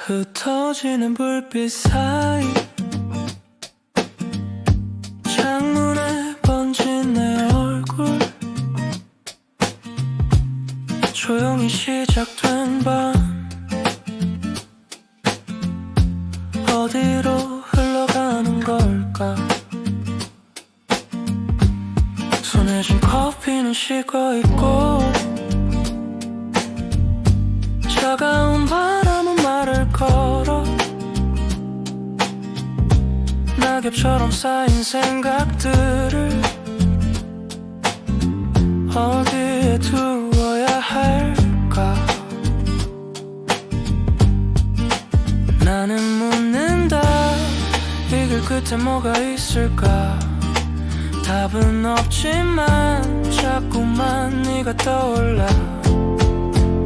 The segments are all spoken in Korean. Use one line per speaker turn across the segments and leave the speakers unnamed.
흩어지는 불빛 사이 창문에 번진 내 얼굴 조용히 시작된 밤 어디로 흘러가는 걸까 손에 쥔 커피는 식어있고 차가운 바람은 말을 걸어 낙엽처럼 쌓인 생각들을 어디에 두어야 할까 나는 묻는다 이 길 끝에 뭐가 있을까 답은 없지만 자꾸만 네가 떠올라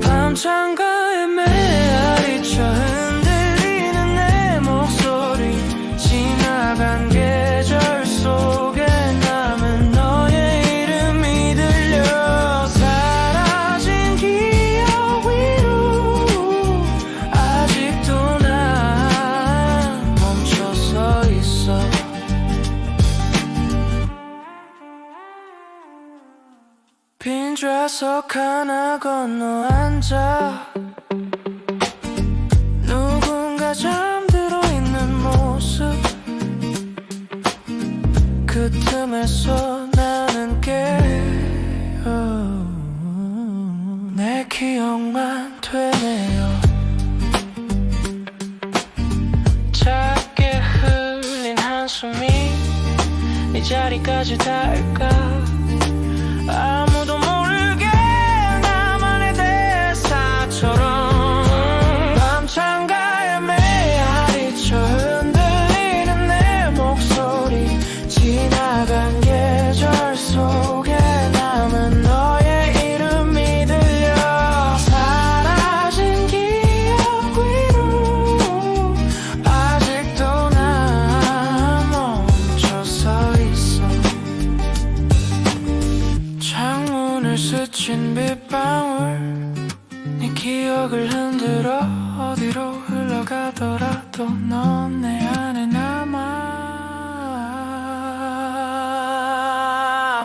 밤창가에 메아리쳐 흔들리는 내 목소리 지나간 계절 속에 남은 너의 이름이 들려 사라진 기억 위로 아직도 난 멈춰서 있어 빈 좌석 하나 건너 앉아 누군가 잠들어 있는 모습 그 틈에서 나는 깨어 내 기억만 되네요 작게 흘린 한숨이 네 자리까지 닿을까 아무도 모르게 나만의 대사처럼 밤창가에 메아리쳐 흔들리는 내 목소리 지나간 계절 속에 남은 너의 이름이 들려 사라진 기억 위로 아직도 난 멈춰서 있어 창문을 스친 빗방울 네 기억을 흔들어 어디로 흘러가더라도 넌 내 안에 남아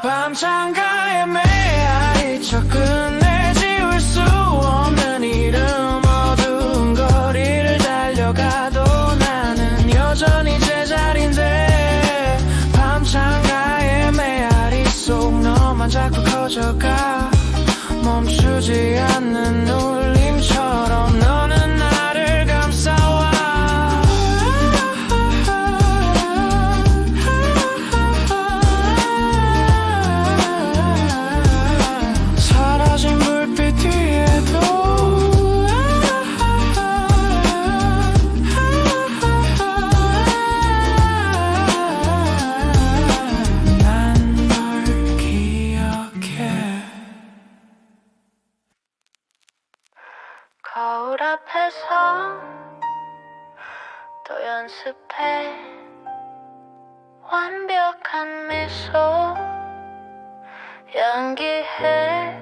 밤창가에 메아리쳐 끝내 지울 수 없는 이름 어두운 거리를 달려가도 나는 여전히 제자리인데 밤창가에 메아리 속 너만 자꾸 커져가 멈추지 않는 울림처럼 너는 나를 감싸와 사라진 불빛 뒤에도 난 널 기억해 거울 앞에서 또 연습해 완벽한 미소 연기해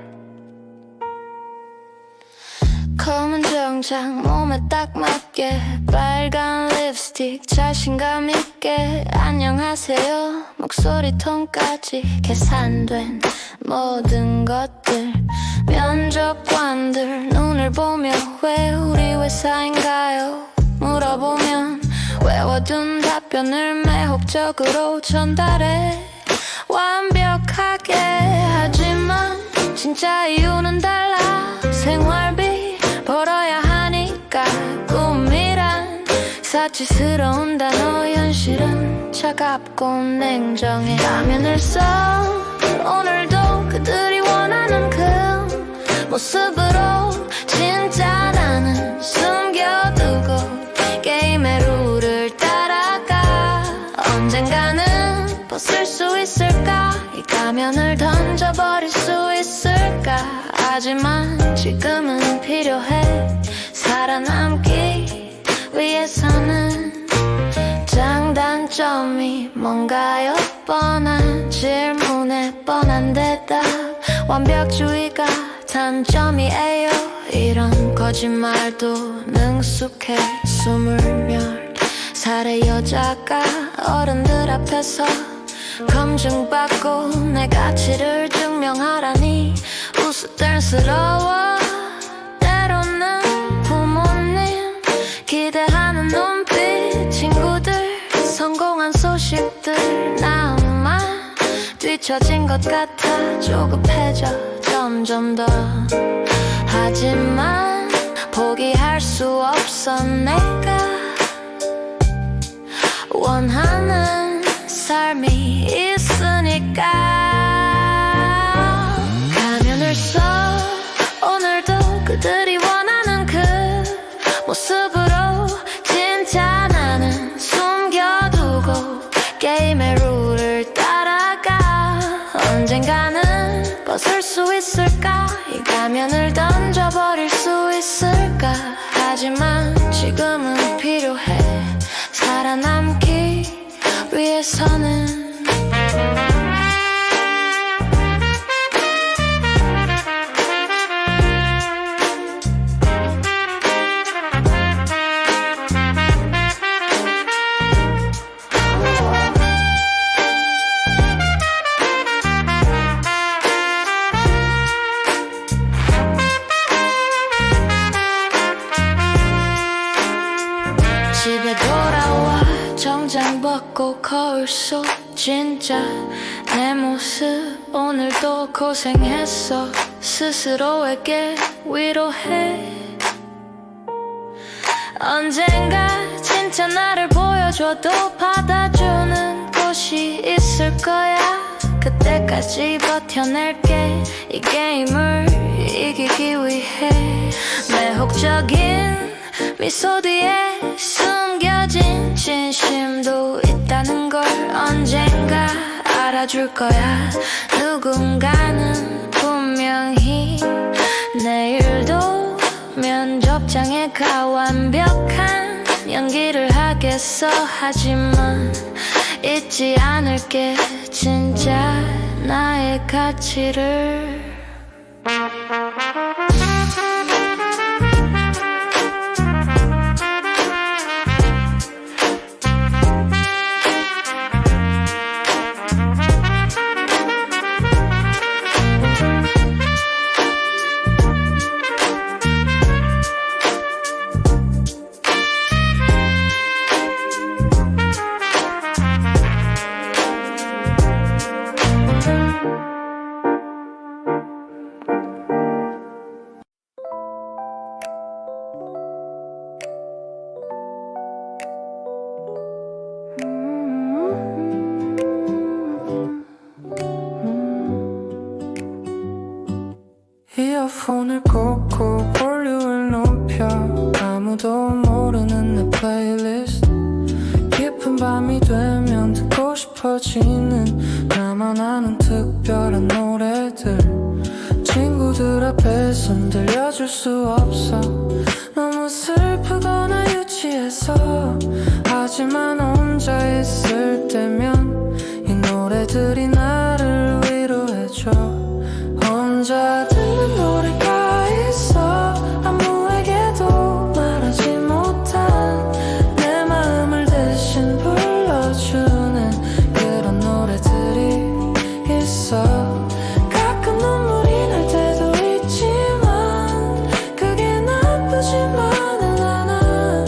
검은 정장 몸에 딱 맞게 빨간 립스틱 자신감 있게 안녕하세요 목소리 톤까지 계산된 모든 것들 면접관들 눈을 보며 왜 우리 회사인가요 물어보면 외워둔 답변을 매혹적으로 전달해 완벽하게 하지만 진짜 이유는 달라 생활비 벌어야 하니까 꿈이란 사치스러운 단어 현실은 차갑고 냉정해 가면을 써 오늘도 그들이 원하는 그 모습으로 진짜 나는 숨겨두고 게임의 룰을 따라가 언젠가는 벗을 수 있을까 이 가면을 던져버릴 수 있을까 하지만 지금은 필요해 살아남기 위해서는 장단점이 뭔가요 뻔한 질문에 뻔한 대답 완벽주의가 단점이에요 이런 거짓말도 능숙해. 24살의 여자가 어른들 앞에서 검증받고 내 가치를 증명하라니 우스꽝스러워. 때로는 부모님 기대하는 눈빛, 친구들 성공한 소식들, 나만 뒤처진 것 같아 조급해져 점점 더. 하지만 포기할 수 없어. 내가 원하는 삶이 있으니까. 가면을 써 오늘도 그들이 원하는 그 모습으로. 진짜 나는 숨겨두고 게임의 룰을 따라가. 언젠가는 벗을 수 있을까? 이 가면을 던져버릴 수 있을까? 하지만 지금은 필요해. 살아남기 위해서는. 집에 돌아와 정장 벗고 거울 속 진짜 내 모습. 오늘도 고생했어. 스스로에게 위로해. 언젠가 진짜 나를 보여줘도 받아주는 곳이 있을 거야. 그때까지 버텨낼게. 이 게임을 이기기 위해. 매혹적인 미소 뒤에 숨겨진 진심도 있다는 걸 언젠가 알아줄 거야. 누군가는 분명히 내일도 면접장에 가 완벽한 연기를 하겠어. 하지만 잊지 않을게 진짜 나의 가치를.
이어폰을 꽂고 볼륨을 높여. 아무도 모르는 내 플레이리스트. 깊은 밤이 되면 듣고 싶어지는 나만 아는 특별한 노래들. 친구들 앞에선 들려줄 수 없어. 너무 슬프거나 유치해서. 하지만 혼자 있을 때면 이 노래들이 나를 위로해줘. 혼자 듣는 노래가 있어. 아무에게도 말하지 못한 내 마음을 대신 불러주는 그런 노래들이 있어. 가끔 눈물이 날 때도 있지만 그게 나쁘지만은 않아.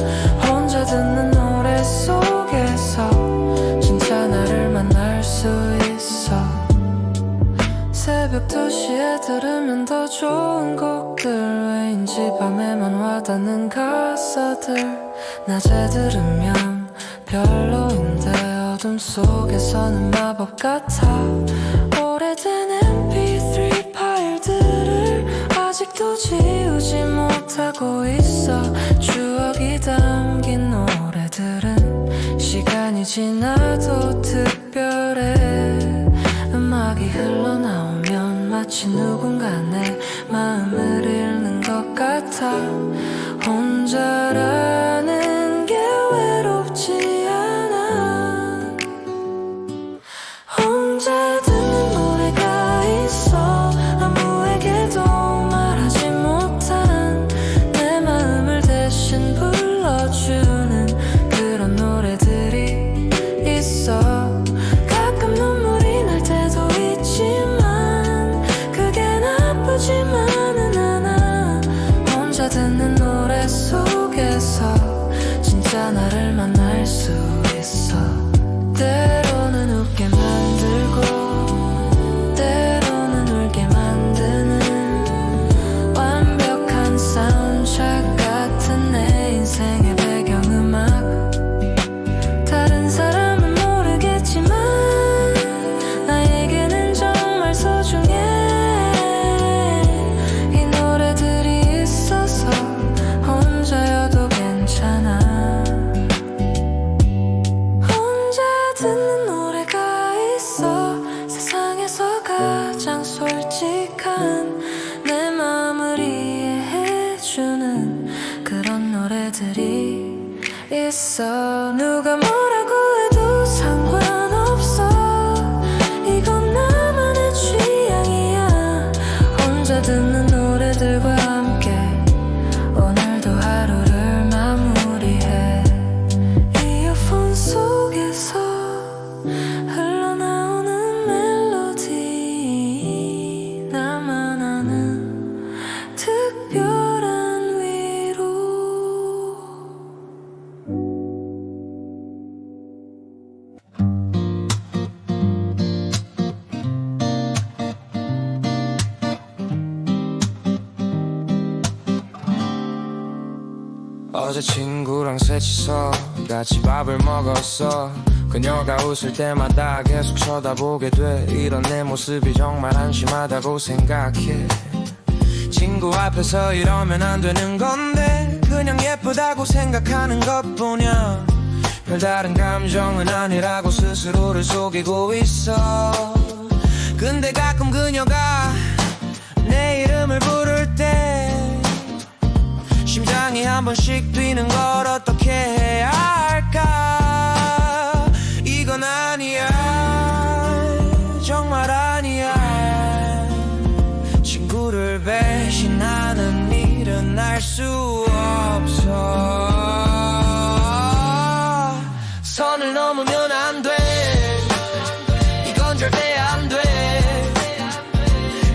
혼자 듣는 노래 속에서 진짜 나를 만날 수 있어. 새벽 2시에 들으면 더 좋은 곡들. 왜인지 밤에만 와닿는 가사들. 낮에 들으면 별로인데 어둠 속에서는 마법 같아. 오래된 mp3 파일들을 아직도 지우지 못하고 있어. 추억이 담긴 노래들은 시간이 지나도 특별해. 음악이 흘러나오면 마치 누군가 내 마음을 읽는 것 같아. 혼자라는 게 외롭지 않아. 혼자 듣는 노래가 있어. 아무에게도 말하지 못한 있어. 누가 뭐라고 해도 상관없어. 이건 나만의 취향이야. 혼자 듣는 노래들과 함께 오늘도 하루를 마무리해. 이어폰 속에서 흘러나오는 멜로디, 나만 아는 특별한 위로.
어제 친구랑 셋이서 같이 밥을 먹었어. 그녀가 웃을 때마다 계속 쳐다보게 돼. 이런 내 모습이 정말 한심하다고 생각해. 친구 앞에서 이러면 안 되는 건데 그냥 예쁘다고 생각하는 것뿐이야. 별다른 감정은 아니라고 스스로를 속이고 있어. 근데 가끔 그녀가 내 이름을 부를 때 심장이 한 번씩 뛰는 걸 어떻게 해야 할까. 이건 아니야, 정말 아니야. 친구를 배신하는 일은 할 수 없어. 선을 넘으면 안 돼, 이건 절대 안 돼.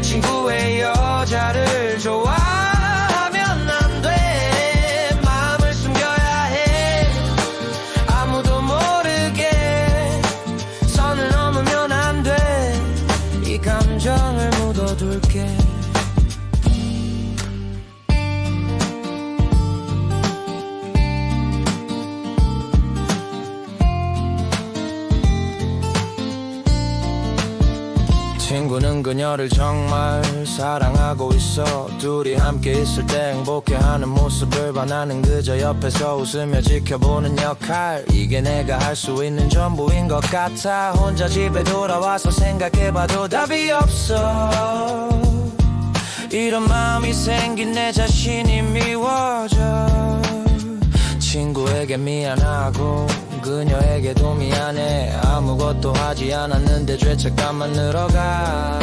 친구의 여자를 좋아하면 안 돼. 마음을 숨겨야 해, 아무도 모르게. 선을 넘으면 안 돼, 이 감정을 묻어둘게. 친구는 그녀를 정말 사랑하고 있어. 둘이 함께 있을 때 행복해하는 모습을 봐. 나는 그저 옆에서 웃으며 지켜보는 역할. 이게 내가 할 수 있는 전부인 것 같아. 혼자 집에 돌아와서 생각해봐도 답이 없어. 이런 마음이 생긴 내 자신이 미워져. 친구에게 미안하고 그녀에게도 미안해. 아무것도 하지 않았는데 죄책감만 늘어가.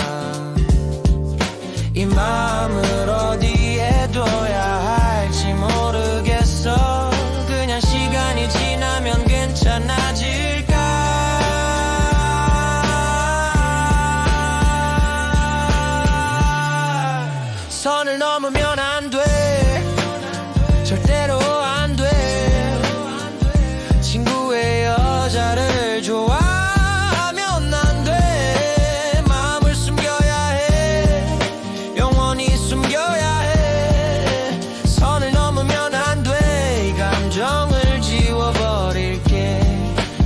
이 마음을 어디에 둬야 할지 모르겠어. 그냥 시간이 지나면 괜찮아질까. 선을 넘으면 안 돼, 절대로 안 돼. 친구의 여자를 좋아하면 안 돼. 마음을 숨겨야 해, 영원히 숨겨야 해. 선을 넘으면 안 돼, 이 감정을 지워버릴게.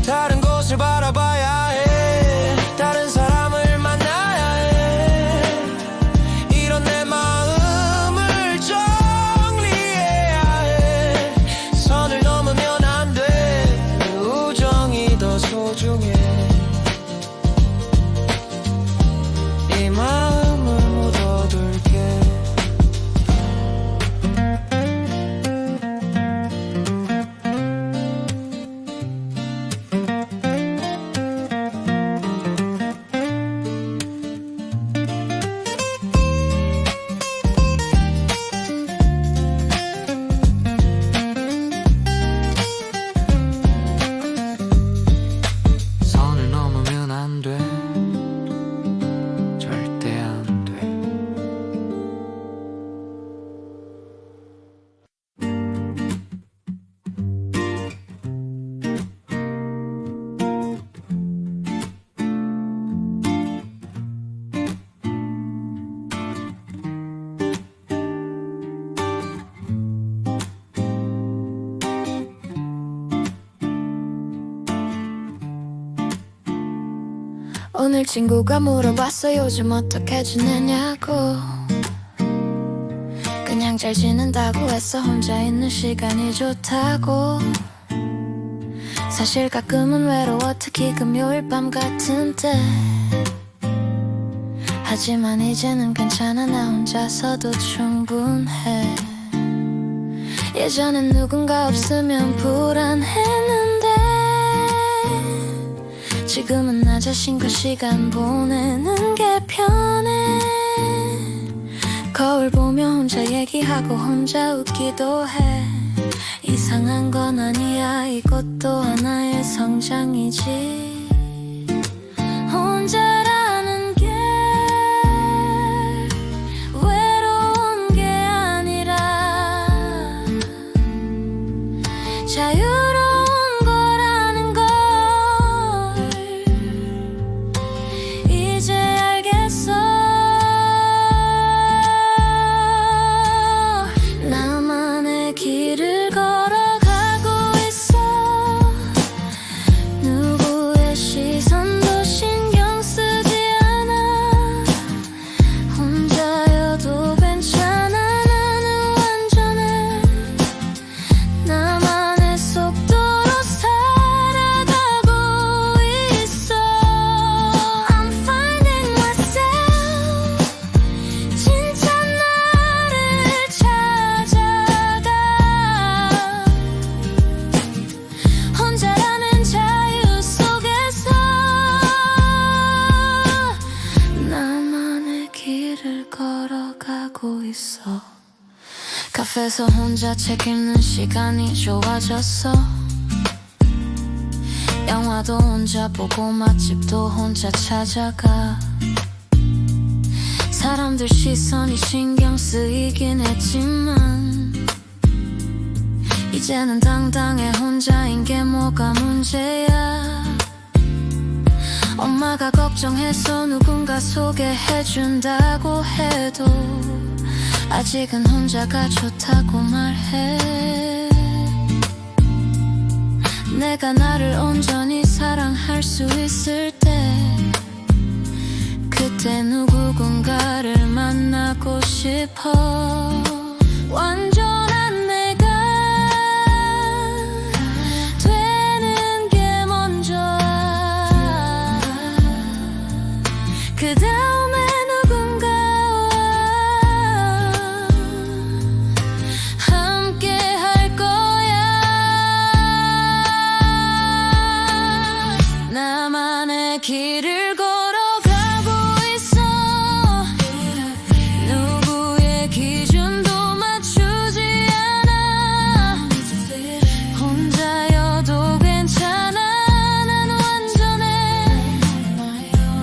다른 곳을 바라봐야 해, 다른 사람을 만나야 해. 이런 내 마음을 정리해야 해. 선을 넘으면 안 돼, 우정이 더 소중해. 이 마음을 묻어둘게. 선을 넘으면 안 돼, 절대 안 돼.
오늘 친구가 물어봤어 요즘 어떻게 지내냐고. 그냥 잘 지낸다고 했어. 혼자 있는 시간이 좋다고. 사실 가끔은 외로워, 특히 금요일 밤 같은데. 하지만 이제는 괜찮아, 나 혼자서도 충분해. 예전엔 누군가 없으면 불안했는데 지금은 나 자신과 시간 보내는 게 편해. 거울 보며 혼자 얘기하고 혼자 웃기도 해. 이상한 건 아니야, 이것도 하나의 성장이지. 혼자라는 게 외로운 게 아니라 자유로운 거라는 걸 이제 알겠어. 나만의 길을 걸어가고 있어. 누구의 시선도 신경 쓰지 않아. 혼자여도 괜찮아. 나는 완전해. 나만의 속도로 살아가고 있어. I'm finding myself. 진짜 나를 찾아가. 혼자라는 자유 속에서 나만의 길을 걸어가고 있어. 카페에서 혼자 책 읽는 시간이 좋아졌어. 영화도 혼자 보고 맛집도 혼자 찾아가. 사람들 시선이 신경 쓰이긴 했지만 이제는 당당해. 혼자인 게 뭐가 문제야. 엄마가 걱정해서 누군가 소개해준다고 해도 아직은 혼자가 좋다고 말해. 내가 나를 온전히 사랑할 수 있을 때 그때 누군가를 만나고 싶어. 완전한 내가 되는 게 먼저야. 그 다음에 누군가와 함께 할 거야. 나만의 길을 걸어가고 있어. 누구의 기준도 맞추지 않아. 혼자여도 괜찮아. 난 완전해.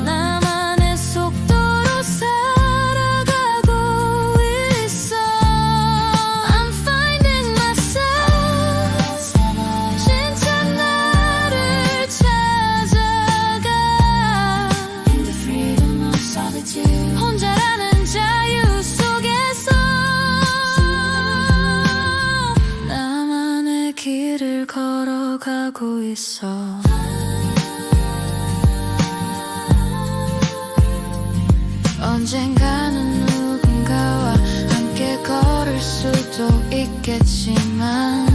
나만의 속도로 살아가고 있어. I'm finding myself. 진짜 나를 찾아가. 혼자라는 자유 속에서 나만의 길을 걸어가고 있어. 언젠가는 누군가와 함께 걸을 수도 있겠지만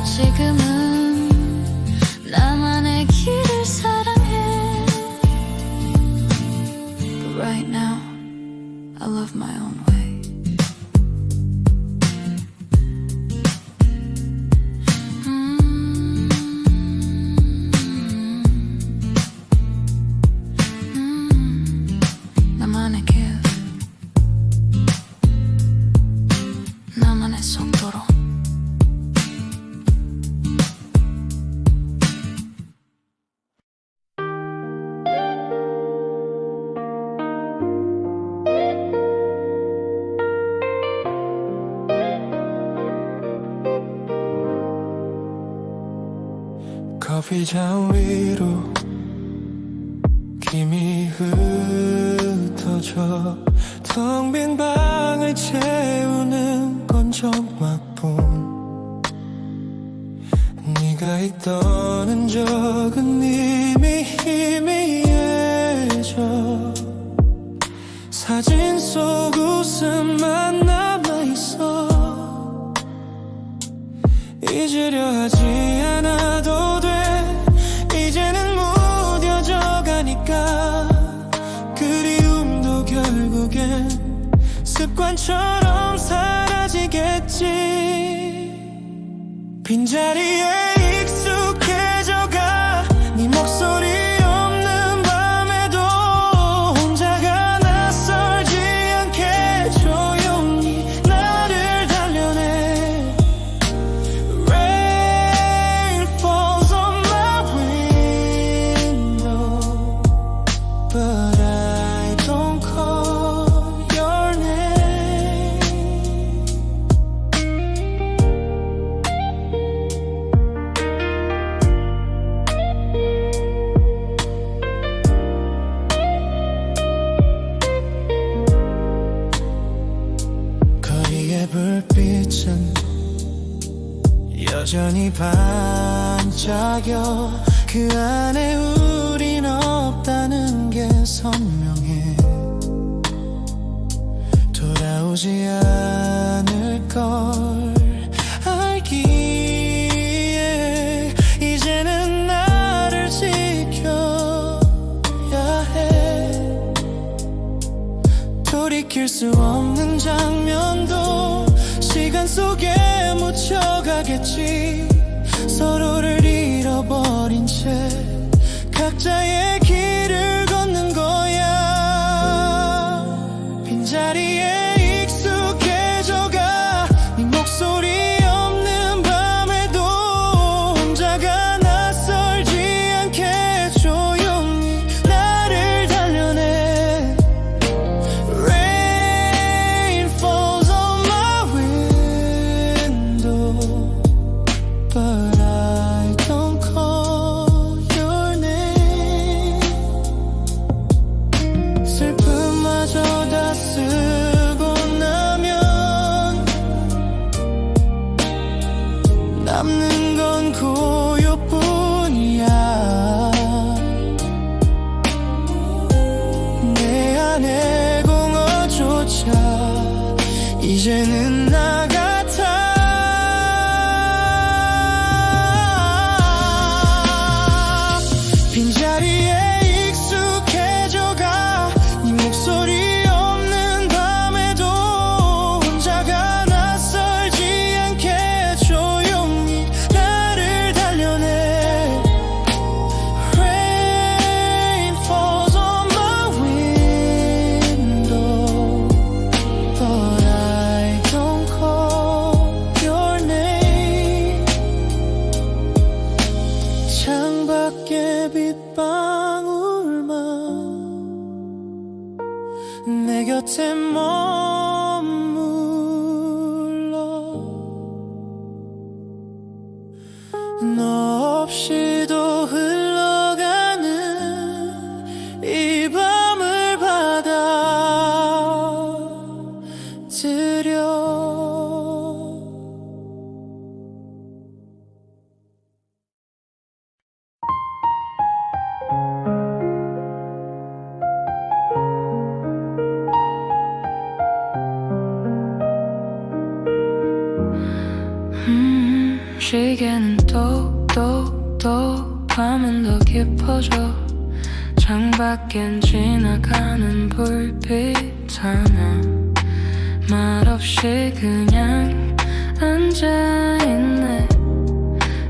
지금은 나만의 길을 사랑해. But right now, I love my own way. 나만의 길, 나만의 속도로.
커피잔 위로 김이 흩어져 텅 빈 방을 채우는 건 적막뿐. 네가 있던 흔적은 이미 희미해져. 사진 속 웃음만 남아있어. 잊으려 하지 않아도 돼. 이제는 무뎌져 가니까 그리움도 결국엔 습관처럼 사라지겠지.
빈자리에 익숙해져가 네 목소리 없는 밤에도 혼자가 낯설지 않게 조용히 나를 달려내 Rain falls on my window But I don't call your name 거리의 불빛은 여전히 반짝여 그 안에 우린 없다는 게 선명해 돌아오지 않을 걸 알기에 이제는 나를 지켜야 해 돌이킬 수 없는 장면도 시간 속에 묻혀가겠지 서로를 잃어버린 채 각자의 길을 걷는 거야 빈자리에 익숙해져가 네 목소리 없는 밤에도 혼자가 낯설지 않게 조용히 나를 달려내 Rain falls on my window But I don't call your name 슬픔마저 다 쓰고 나면 남는 건 고요뿐이야 내 안의 공허조차 이제는 나 같아 빈자리에 익숙해져가 네 목소리 없는 밤에도 혼자가 낯설지 않게 조용히 나를 달려내 Rain falls on my window But I don't call your name 창밖에 빗방울만 내 곁에 머물러 너 없이도 흘러가는 이 밤을 받아들여
시계는 또 밤은 더 깊어져 창밖엔 지나가는 불빛 하나 말없이 그냥 앉아있네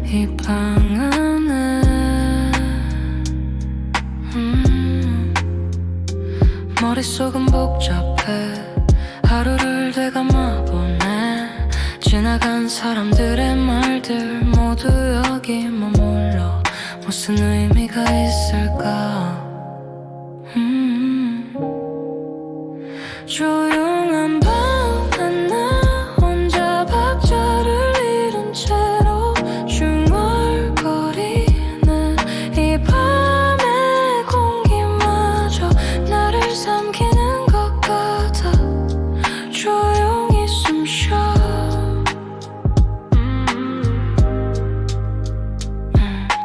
이 방 안에 머릿속은 복잡해 하루를 되감아보네 지나간 사람들의 말들 모두 여기 머물러 무슨 의미가 있을까 조용한 밤 하나 혼자 박자를 잃은 채로 중얼거리는 이 밤의 공기마저 나를 삼키는 것 같아 조용히 숨쉬어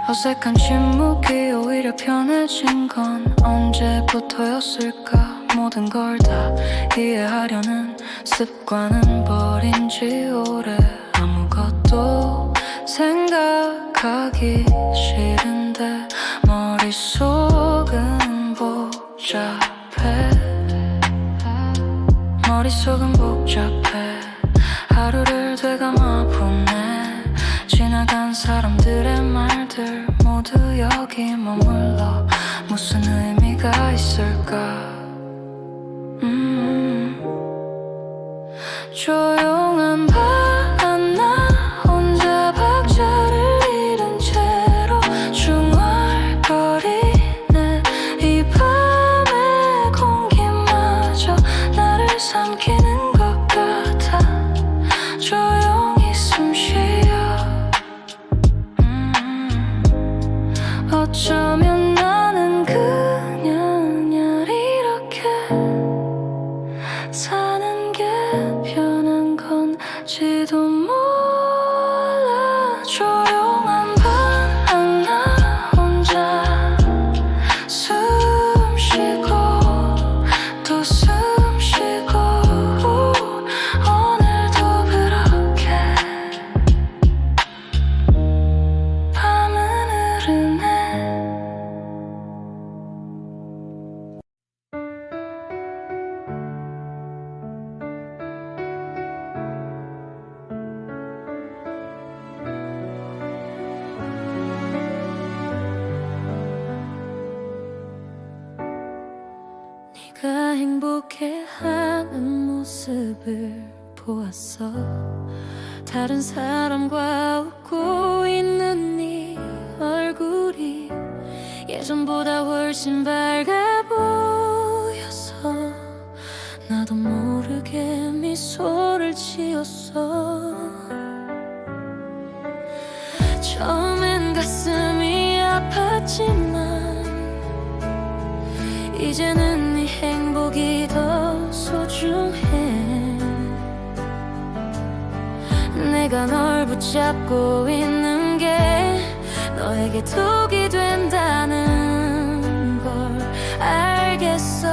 어색한 침묵이 오히려 편해진 건 언제부터였을까 모든 걸 다 이해하려는 습관은 버린 지 오래 아무것도 생각하기 싫은데 머릿속은 복잡해 머릿속은 복잡해 하루를 되감아 보네 지나간 사람들의 말들 모두 여기 머물러 무슨 의미가 있을까. 조용한 밤 나 혼자 박자를 잃은 채로 중얼거리네. 이 밤의 공기마저 나를 삼키는 것 같아. 조용히 숨 쉬어. 어쩌면 나는 그냥 이렇게 사는 게 편한 건지도 몰라. 조용한 밤 나 혼자 숨 쉬고 또 숨 쉬고 오늘도 그렇게 밤은 흐르네.
네가 행복해하는 모습을 보았어. 다른 사람과 웃고 있는 네 얼굴이 예전보다 훨씬 밝아 보여서 나도 모르게 미소를 지었어. 처음엔 가슴이 아팠지만 이제는 네 행복이 더 소중해. 내가 널 붙잡고 있는 게 너에게 독이 된다는 걸 알겠어.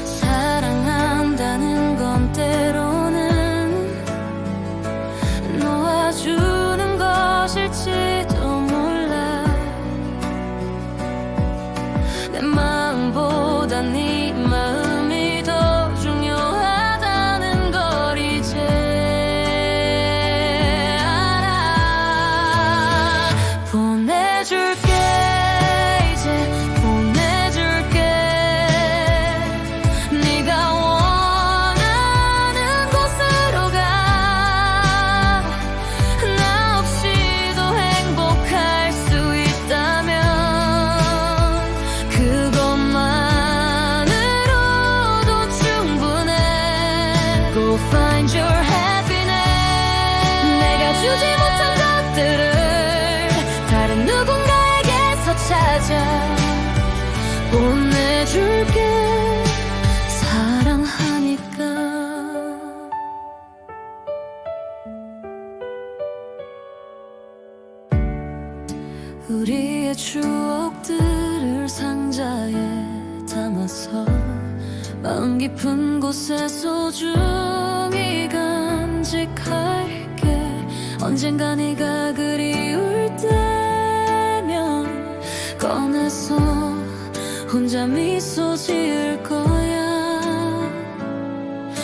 사랑한다는 건 때로는 놓아주는 것일지도 몰라. 내 마음보다 네 마음이 더 중요하다는 걸 이제 알아. 보내줄게 이제 보내줄게. 네가 원하는 곳으로 가. 나 없이도 행복할 수 있다면 그것만으로도 충분해. Go find your happiness. 내가 주지 못한 것들을 다른 누군가에게서 찾아 보내줄게. 사랑하니까. 우리의 추억들을 상자에 담아서 마음 깊은 곳에 소중히 간직할게. 언젠가 네가 그리울 때면 꺼내서 혼자 미소 지을 거야.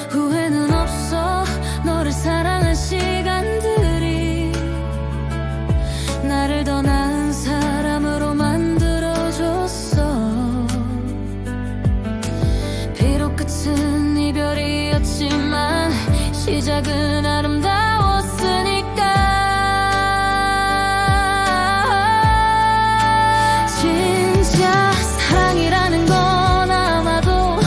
후회는 없어. 너를 사랑한 시간들이 나를 더 나은 사람으로 만들어줬어. 비록 끝은 이별이었지만 시작은 아름다웠으니까. 진짜 사랑이라는 건 아마도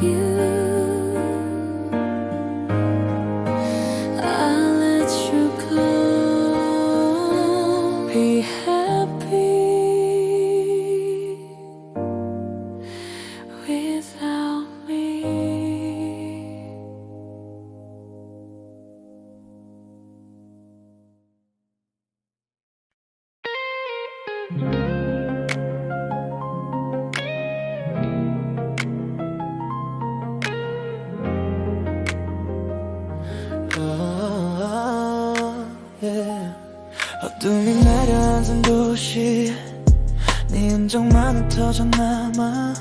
you. I'll let you go. Be happy without me.
어둠이 내려앉은 도시 네 흔적만 흩어져 남아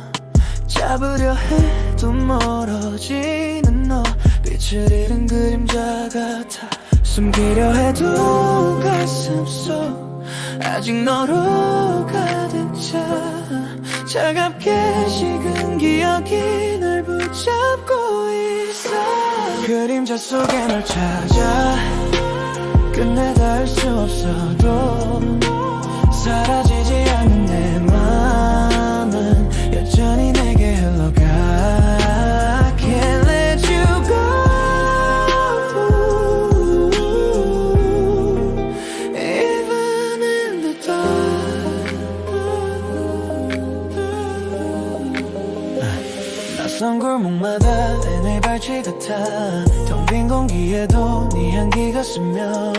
잡으려 해도 멀어지는 너 빛을 잃은 그림자 같아 숨기려 해도 가슴 속 아직 너로 가득 차 차갑게 식은 기억이 널 붙잡고 있어 그림자 속에 널 찾아 끝내 닿을 수 없어도 사라지지 않는 내 맘은 여전히 내게 흘러가 Can't let you go Even in the dark 낯선 골목마다 내 발치 같아 텅 빈 공기에도 네 향기가 스며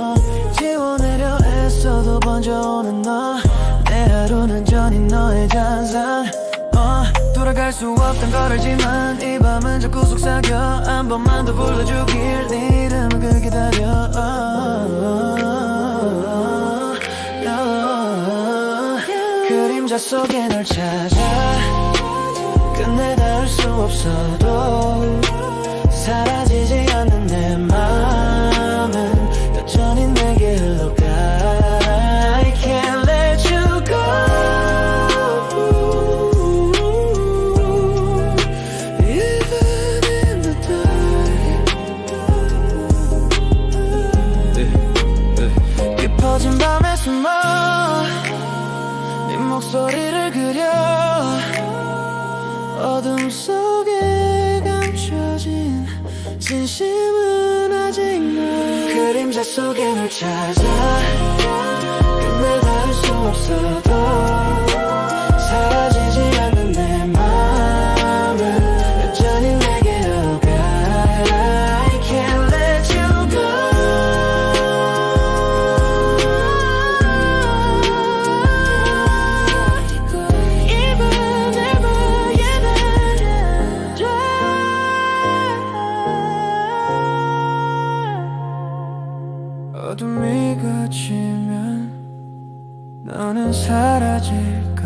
지워내려 애써도 번져오는 너 내 하루는 전이 너의 잔상 돌아갈 수 없던 걸 알지만 이 밤은 자꾸 속삭여 한 번만 더 불러주길 네 이름을 그 기다려 그림자 속에 널 찾아 끝내 닿을 수 없어도 사라지지 않는 내 맘은 여전히 내게 흘러가 I can't let you go Even in the dark 깊어진 밤에 숨어 네 목소리를 그려 어둠 속에 감춰진 진심은 아직 너 그림자 속에 널 찾아 끝내 닿을 수 없어도 사라지지 않는 내 맘은 여전히 내게 흘러가 I can't let you go Even ever 어둠이 걷히면 너는 사라질까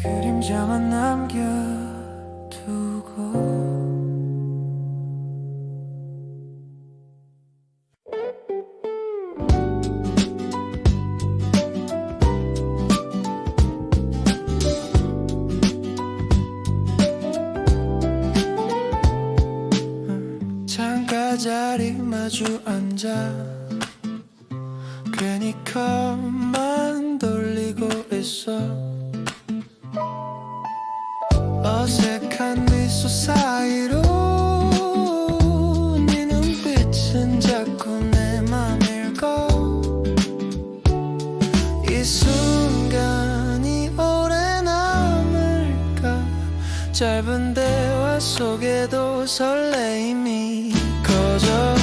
그림자만 남겨두고 창가 자리 마주 앉아 괜히 컵만 돌리고 있어 어색한 미소 사이로 네 눈빛은 자꾸 내 맘 읽어 이 순간이 오래 남을까 짧은 대화 속에도 설레임이 커져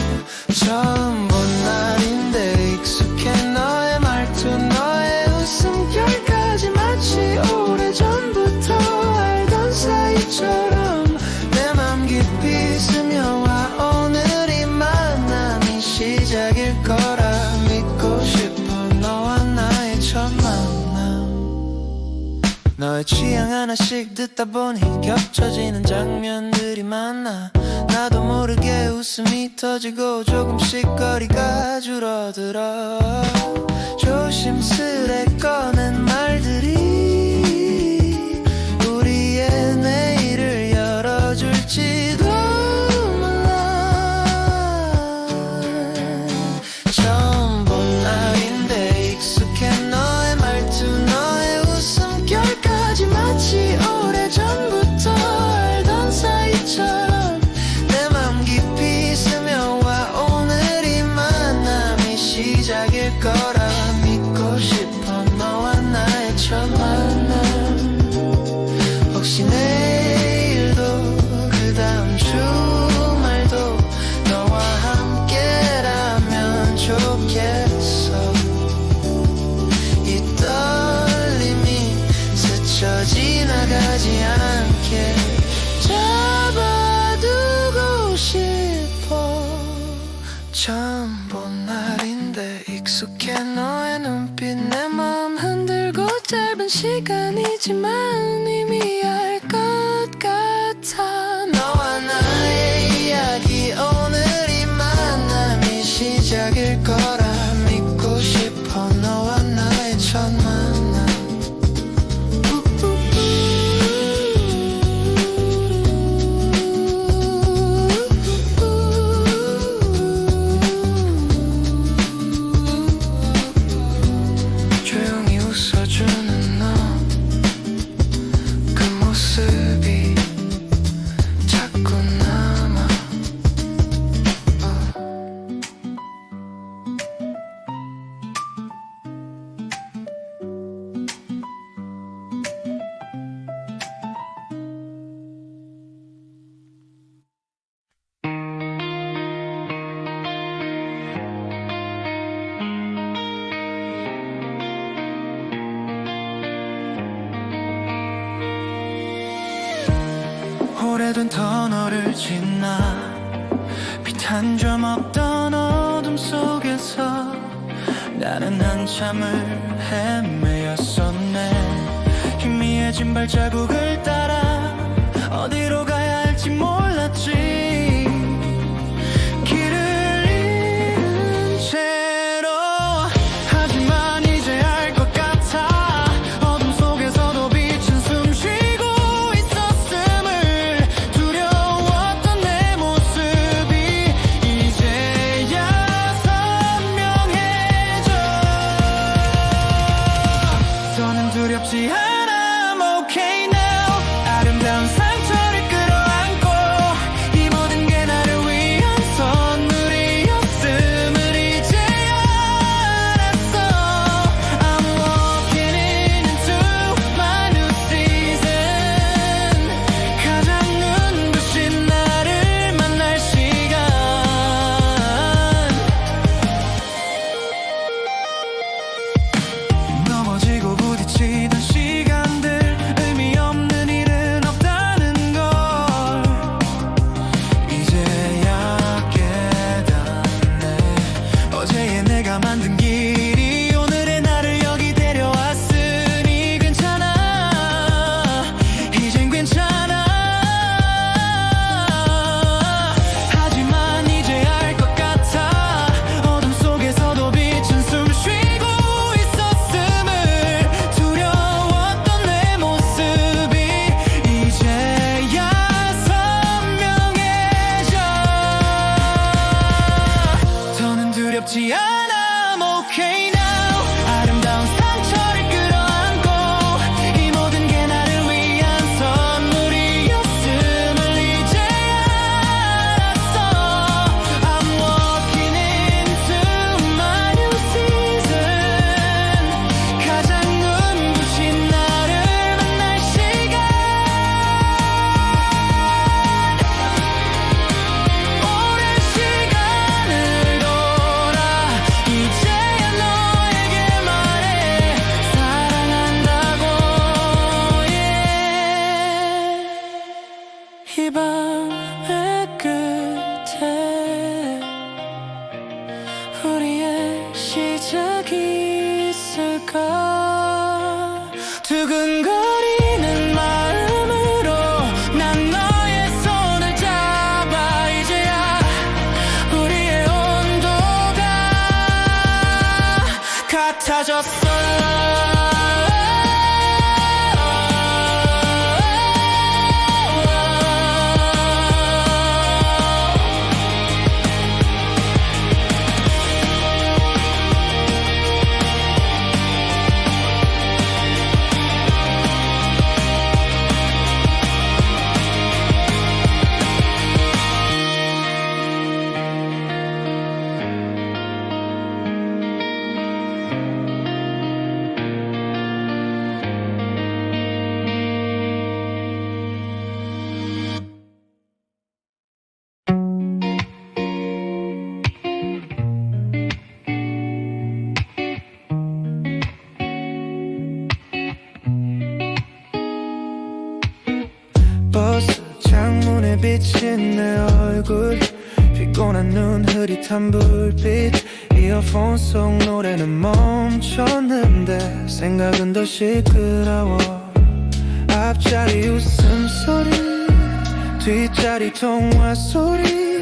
처음 본 날인데 익숙해 너의 말투 너의 웃음결까지 마치 오래전부터 알던 사이처럼 내 맘 깊이 스며와 오늘 이 만남이 시작일 거라 믿고 싶어 너와 나의 첫 만남 너의 취향 하나씩 듣다 보니 겹쳐지는 장면들이 많아 나도 모르게 웃음이 터지고 조금씩 거리가 줄어들어 조심스레 꺼낸 말들이 우리의 내일을 열어줄지도 몰라 처음 본 날인데 익숙해 너의 말투 너의 웃음결까지 마치 오래전부터 알던 혹시 내일도 그 다음 주말도 너와 함께라면 좋겠어. 이 떨림이 스쳐 지나가지 않게 잡아두고 싶어. 처음 본 날인데 익숙해 너의 눈빛. 내 마음 흔들고 짧은 시간이지만 이미 알 것 같아. 너와 나의 이야기 오늘 이 만남이 시작일 거라 믿고 싶어. 너와 나의 첫 만남. 조용히 웃어주는 너 그 모습이 자꾸 남아. 오래된 터널을 지나 빛 한 점 없던 어둠 속에서 나는 한참을 헤매였었네. 희미해진 발자국을 따라 어디로 가야 할지 몰랐지. 길을 잃은 채로. 하지만 이제 알 것 같아. 어둠 속에서도 빛은 숨 쉬고 있었음을. 두려웠던 내 모습이 이제야 선명해져. 더는 두렵지 않아. I'm okay now. 아름다운 상처를 끌어안고 이 모든 게 나를 위한 선물이었음을 이제야 알았어. I'm walking into my new season. 가장 눈부신 나를 만날 시간. 넘어지고 부딪히던 시간들 의미 없는 일은 없다는 걸 이제야 깨닫네. 어제의 내가 만든 길이 오늘의 나를 여기 데려왔으니 괜찮아. 이젠 괜찮아. 하지만 이제 알 것 같아. 어둠 속에서도 빛은 숨 쉬고 있었음을. 두려웠던 내 모습이 이제야 선명해져. 더는 두렵지 않아. I'm okay now. 아름다운 상처를 끌어안고 이 모든 게 나를 위한 선물이었음을 이제야 알았어. I'm walking into my new season. 가장 눈부신 나를 만날 시간. 오랜 시간을 돌아 이제야 너에게 말해. 사랑한다고. 이 밤의 끝에 우리의 시작이 있을까. 두근거리는 마음으로 난 너의 손을 잡아. 이제야 우리의 온도가 같아졌어. 버스 창문에 비친 내 얼굴 피곤한 눈 흐릿한 불빛 이어폰 속 노래는 멈췄는데 생각은 더 시끄러워 앞자리 웃음소리 뒷자리 통화소리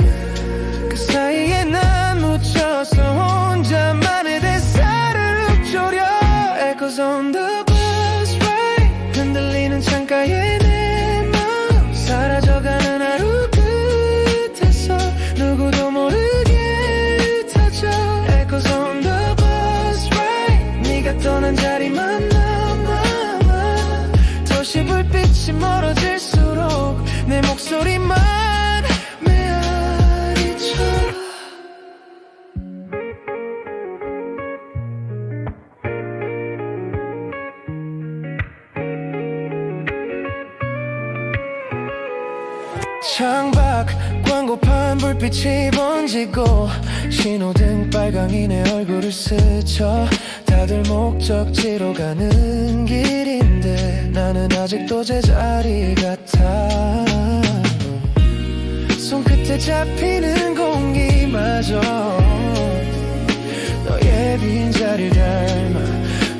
그 사이에 난 묻혀서 혼자만의 대사를 읊조려 Echoes on the bus ride 흔들리는 창가에 내 마음 사라져가는 하루 끝에서 누구도 모르게 터져 Echoes on the bus ride 네가 떠난 자리만 남아 도시 불빛이 멀어질수록 내 목소리만 메아리쳐 창밖 광고판 불빛이 번지고 신호등 빨강이 내 얼굴을 스쳐 다들 목적지로 가는 길인데 나는 아직도 제자리 같아 손끝에 잡히는 공기마저 너의 빈자리를 닮아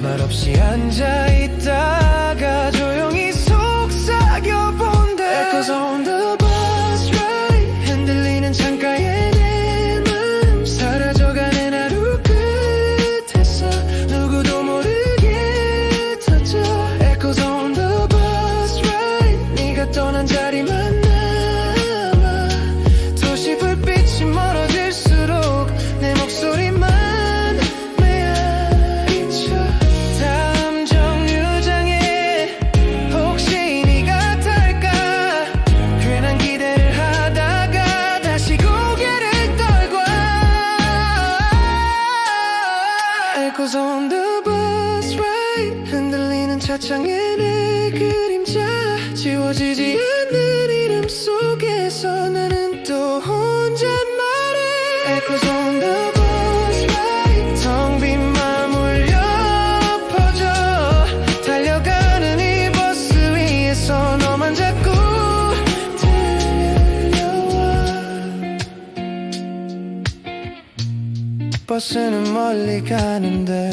말없이 앉아있다가 조용히 속삭여본대 Echoes on the bus ride 흔들리는 창가에 내 맘 사라져가는 하루 끝에서 누구도 모르게 터져 Echoes on the bus ride 네가 떠난 자리만 남아 도시 불빛이 멀어질수록 내 목소리만 메아리쳐 다음 정류장에 혹시 네가 탈까 괜한 기대를 하다가 다시 고개를 떨궈 Echoes on the bus ride 흔들리는 차창에 내 그림자 지워지지 않는 이름 속에서 나는 또 혼잣말해 Echoes on the bus ride 텅 빈 맘 울려 퍼져 달려가는 이 버스 위에서 너만 자꾸 들려와 버스는 멀리 가는데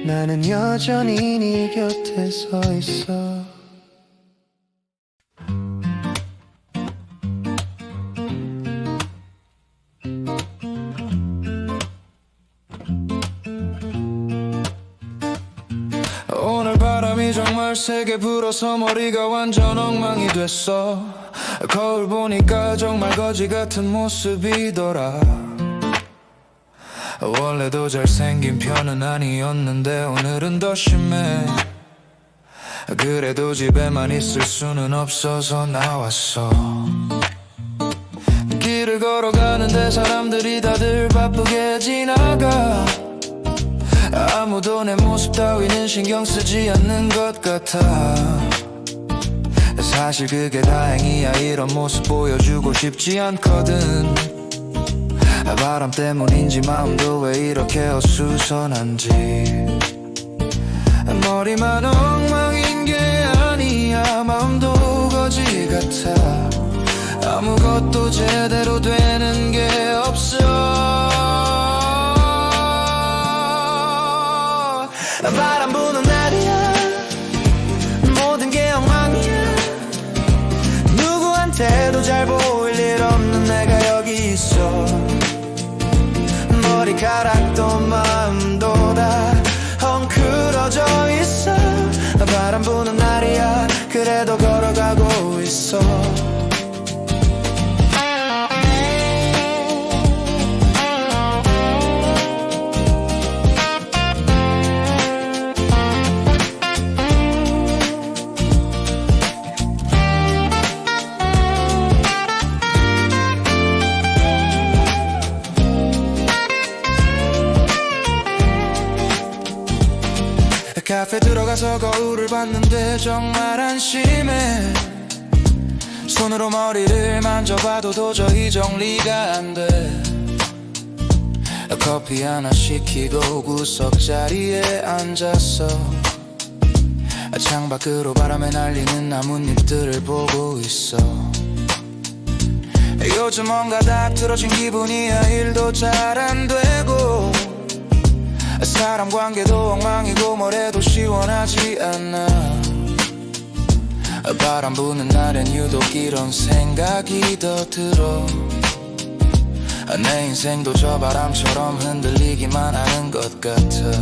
나는 여전히 네 곁에 서 있어 오늘 바람이 정말 세게 불어서 머리가 완전 엉망이 됐어 거울 보니까 정말 거지 같은 모습이더라 원래도 잘생긴 편은 아니었는데 오늘은 더 심해 그래도 집에만 있을 수는 없어서 나왔어 길을 걸어가는데 사람들이 다들 바쁘게 지나가 아무도 내 모습 따위는 신경 쓰지 않는 것 같아 사실 그게 다행이야 이런 모습 보여주고 싶지 않거든 바람 때문인지 마음도 왜 이렇게 어수선한지 머리만 엉망인 게 아니야 마음도 거지 같아 아무것도 제대로 되는 게 없어 바람 부는 날이야 모든 게 엉망이야 누구한테도 잘 보일 일 없는 내가 여기 있어 머리카락도 마음도 다 헝클어져 있어 바람 부는 날이야 그래도 걸어가고 있어 카페 들어가서 거울을 봤는데 정말 안심해 손으로 머리를 만져봐도 도저히 정리가 안 돼 커피 하나 시키고 구석 자리에 앉았어
창밖으로 바람에 날리는 나뭇잎들을 보고 있어. 요즘 뭔가 다 틀어진 기분이야. 일도 잘 안 되고 사람 관계도 엉망이고 뭘 해도 시원하지 않아. 바람 부는 날엔 유독 이런 생각이 더 들어. 내 인생도 저 바람처럼 흔들리기만 하는 것 같아.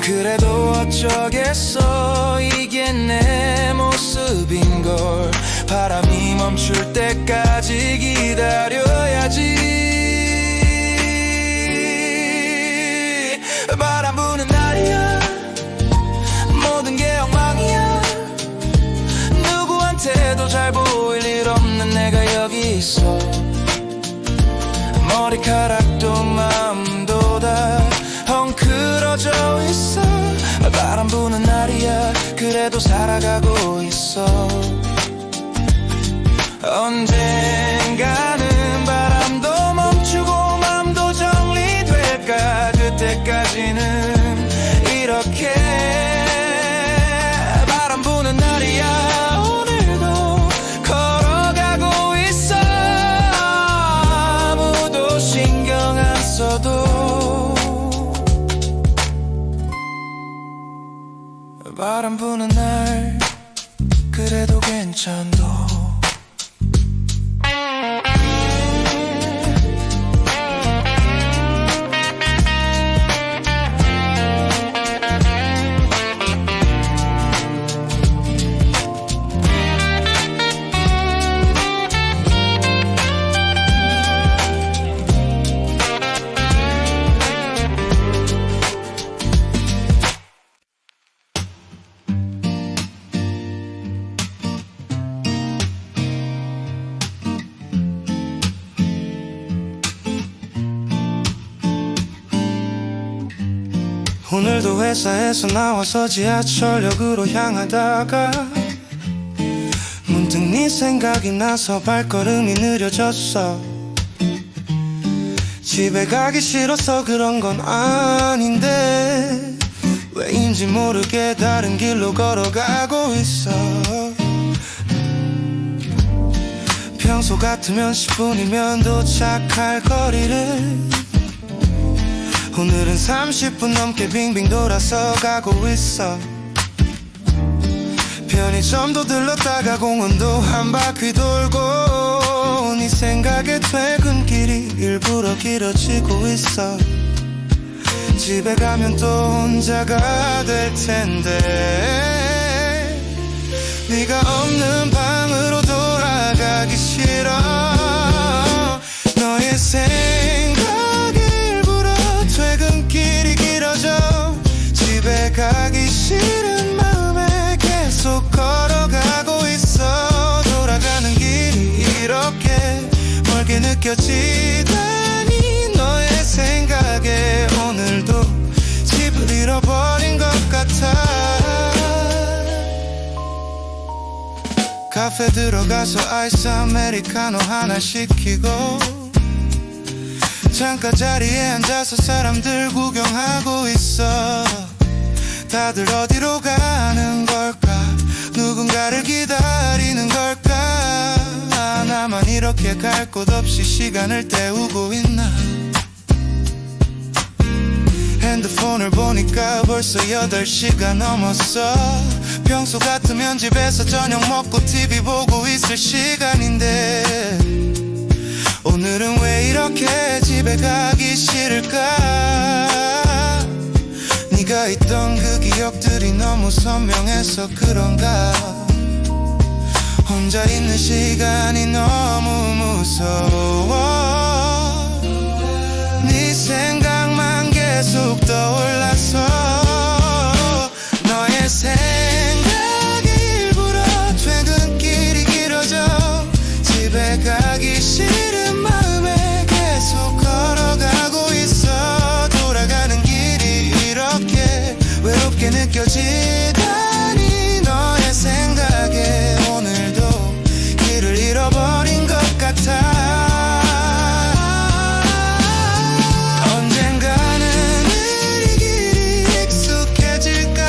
그래도 어쩌겠어, 이게 내 모습인걸. 바람이 멈출 때까지 기다려야지. 바람 부는 날이야, 모든 게 엉망이야. 누구한테도 잘 보일 일 없는 내가 여기 있어. 머리카락도 마음도 다 헝클어져 있어. 바람 부는 날이야, 그래도 살아가고 있어. 언젠가는 바람도 멈추고 마음도 정리될까. 그때까지는 이렇게 바람 부는 날이야. 오늘도 걸어가고 있어. 아무도 신경 안 써도 바람 부는 날 그래도 괜찮도.
오늘도 회사에서 나와서 지하철역으로 향하다가 문득 네 생각이 나서 발걸음이 느려졌어. 집에 가기 싫어서 그런 건 아닌데 왜인지 모르게 다른 길로 걸어가고 있어. 평소 같으면 10분이면 도착할 거리를 오늘은 30분 넘게 빙빙 돌아서 가고 있어. 편의점도 들렀다가 공원도 한 바퀴 돌고 네 생각에 퇴근길이 일부러 길어지고 있어. 집에 가면 또 혼자가 될 텐데 네가 없는 방으로 돌아가기 싫어. 너의 생각 퇴근길이 길어져. 집에 가기 싫은 마음에 계속 걸어가고 있어. 돌아가는 길이 이렇게 멀게 느껴지다니 너의 생각에 오늘도 집을 잃어버린 것 같아. 카페 들어가서 아이스 아메리카노 하나 시키고 창가 자리에 앉아서 사람들 구경하고 있어. 다들 어디로 가는 걸까? 누군가를 기다리는 걸까? 나만 이렇게 갈 곳 없이 시간을 때우고 있나? 핸드폰을 보니까 벌써 8시가 넘었어. 평소 같으면 집에서 저녁 먹고 TV 보고 있을 시간인데 오늘은 왜 이렇게 집에 가기 싫을까? 네가 있던 그 기억들이 너무 선명해서 그런가? 혼자 있는 시간이 너무 무서워. 네 생각만 계속 떠올라서 너의 생각이 일부러 퇴근길이 길어져. 집에 가기 싫은 마음에 계속 걸어가고 있어. 돌아가는 길이 이렇게 외롭게 느껴지다니 너의 생각에 오늘도 길을 잃어버린 것 같아. 언젠가는 이 길이 익숙해질까?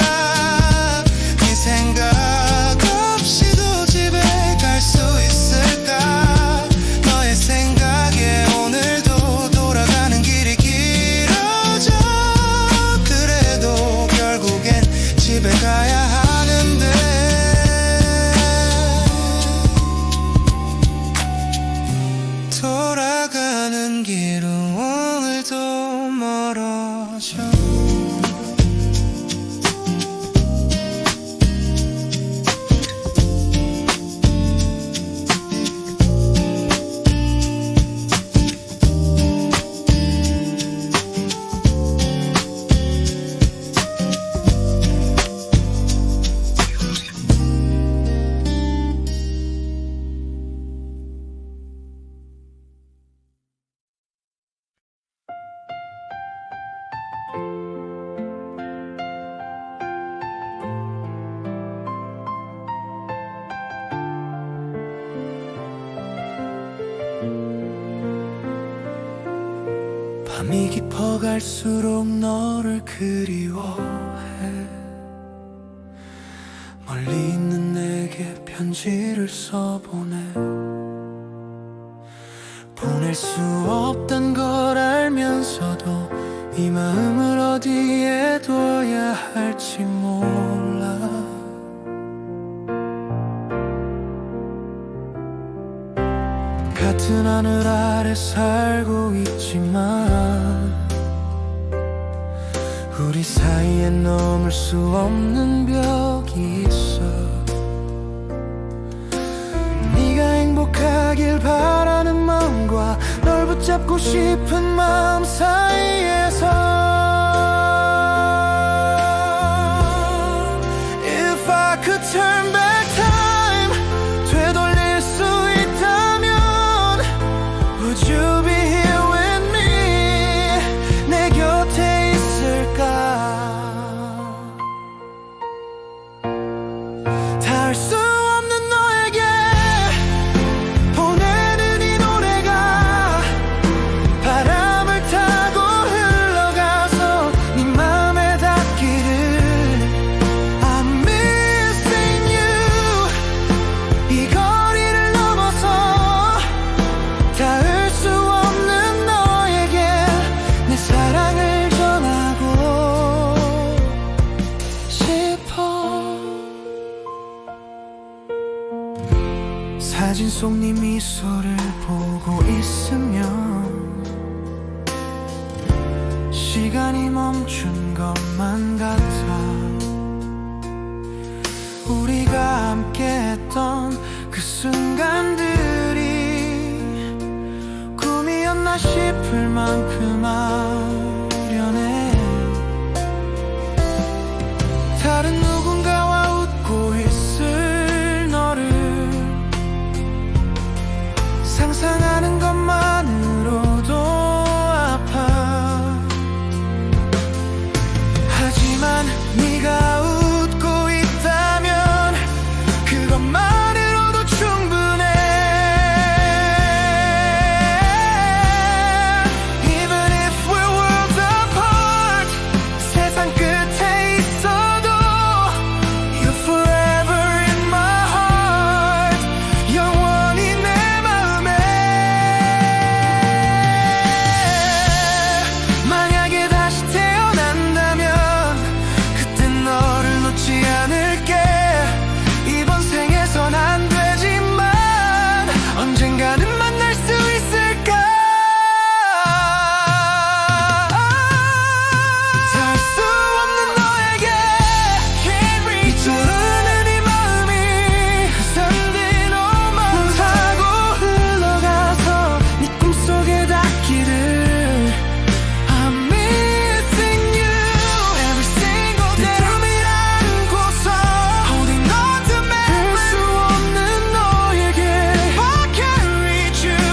밤이 깊어갈수록 너를 그리워해. 멀리 있는 내게 편지를 써보내. 보낼 수 없단 걸 알면서도 이 마음을 어디에 둬야 할지 몰라. 같은 하늘 아래 살고 있지만 우리 사이에 넘을 수 없는 벽이 있어. 네가 행복하길 바라는 마음과 널 붙잡고 싶은 마음 사이에서 If I could turn back time, 되돌릴 수 있다면 Would you be here with me? 내 곁에 있을까? 닿을 수 없는 너에게 보내는 이 노래가 바람을 타고 흘러가서 네 맘에 닿기를. I'm missing you. 이 거리를 넘어서 닿을 수 없는 너에게 내 사랑을 전하고 싶어. 사진 속 네 미소를 보고 있으면 시간이 멈춘 것만 같아. 우리가 함께했던 그 순간들이 꿈이었나 싶을 만큼 아련해. 다른 누군가와 웃고 있을 너를 상상하는 것만으로도 아파. 하지만 네가 웃고 있다면 그것만으로도 충분해. Even if we're worlds apart, 세상 끝에 있어도 You're forever in my heart. 영원히 내 마음에. 만약에 다시 태어난다면 그땐 너를 놓지 않을게. 이번 생에선 안 되지만 언젠가는 만날 수 있을까? 닿을 수 없는 너에게 이토르는 이 마음이 산뒤로만 타고 흘러가서 네 꿈속에 닿기를. I'm missing you every single day. 내 꿈이라는 곳서 holding on to memories. 볼 수 없는 너에게 I can't reach you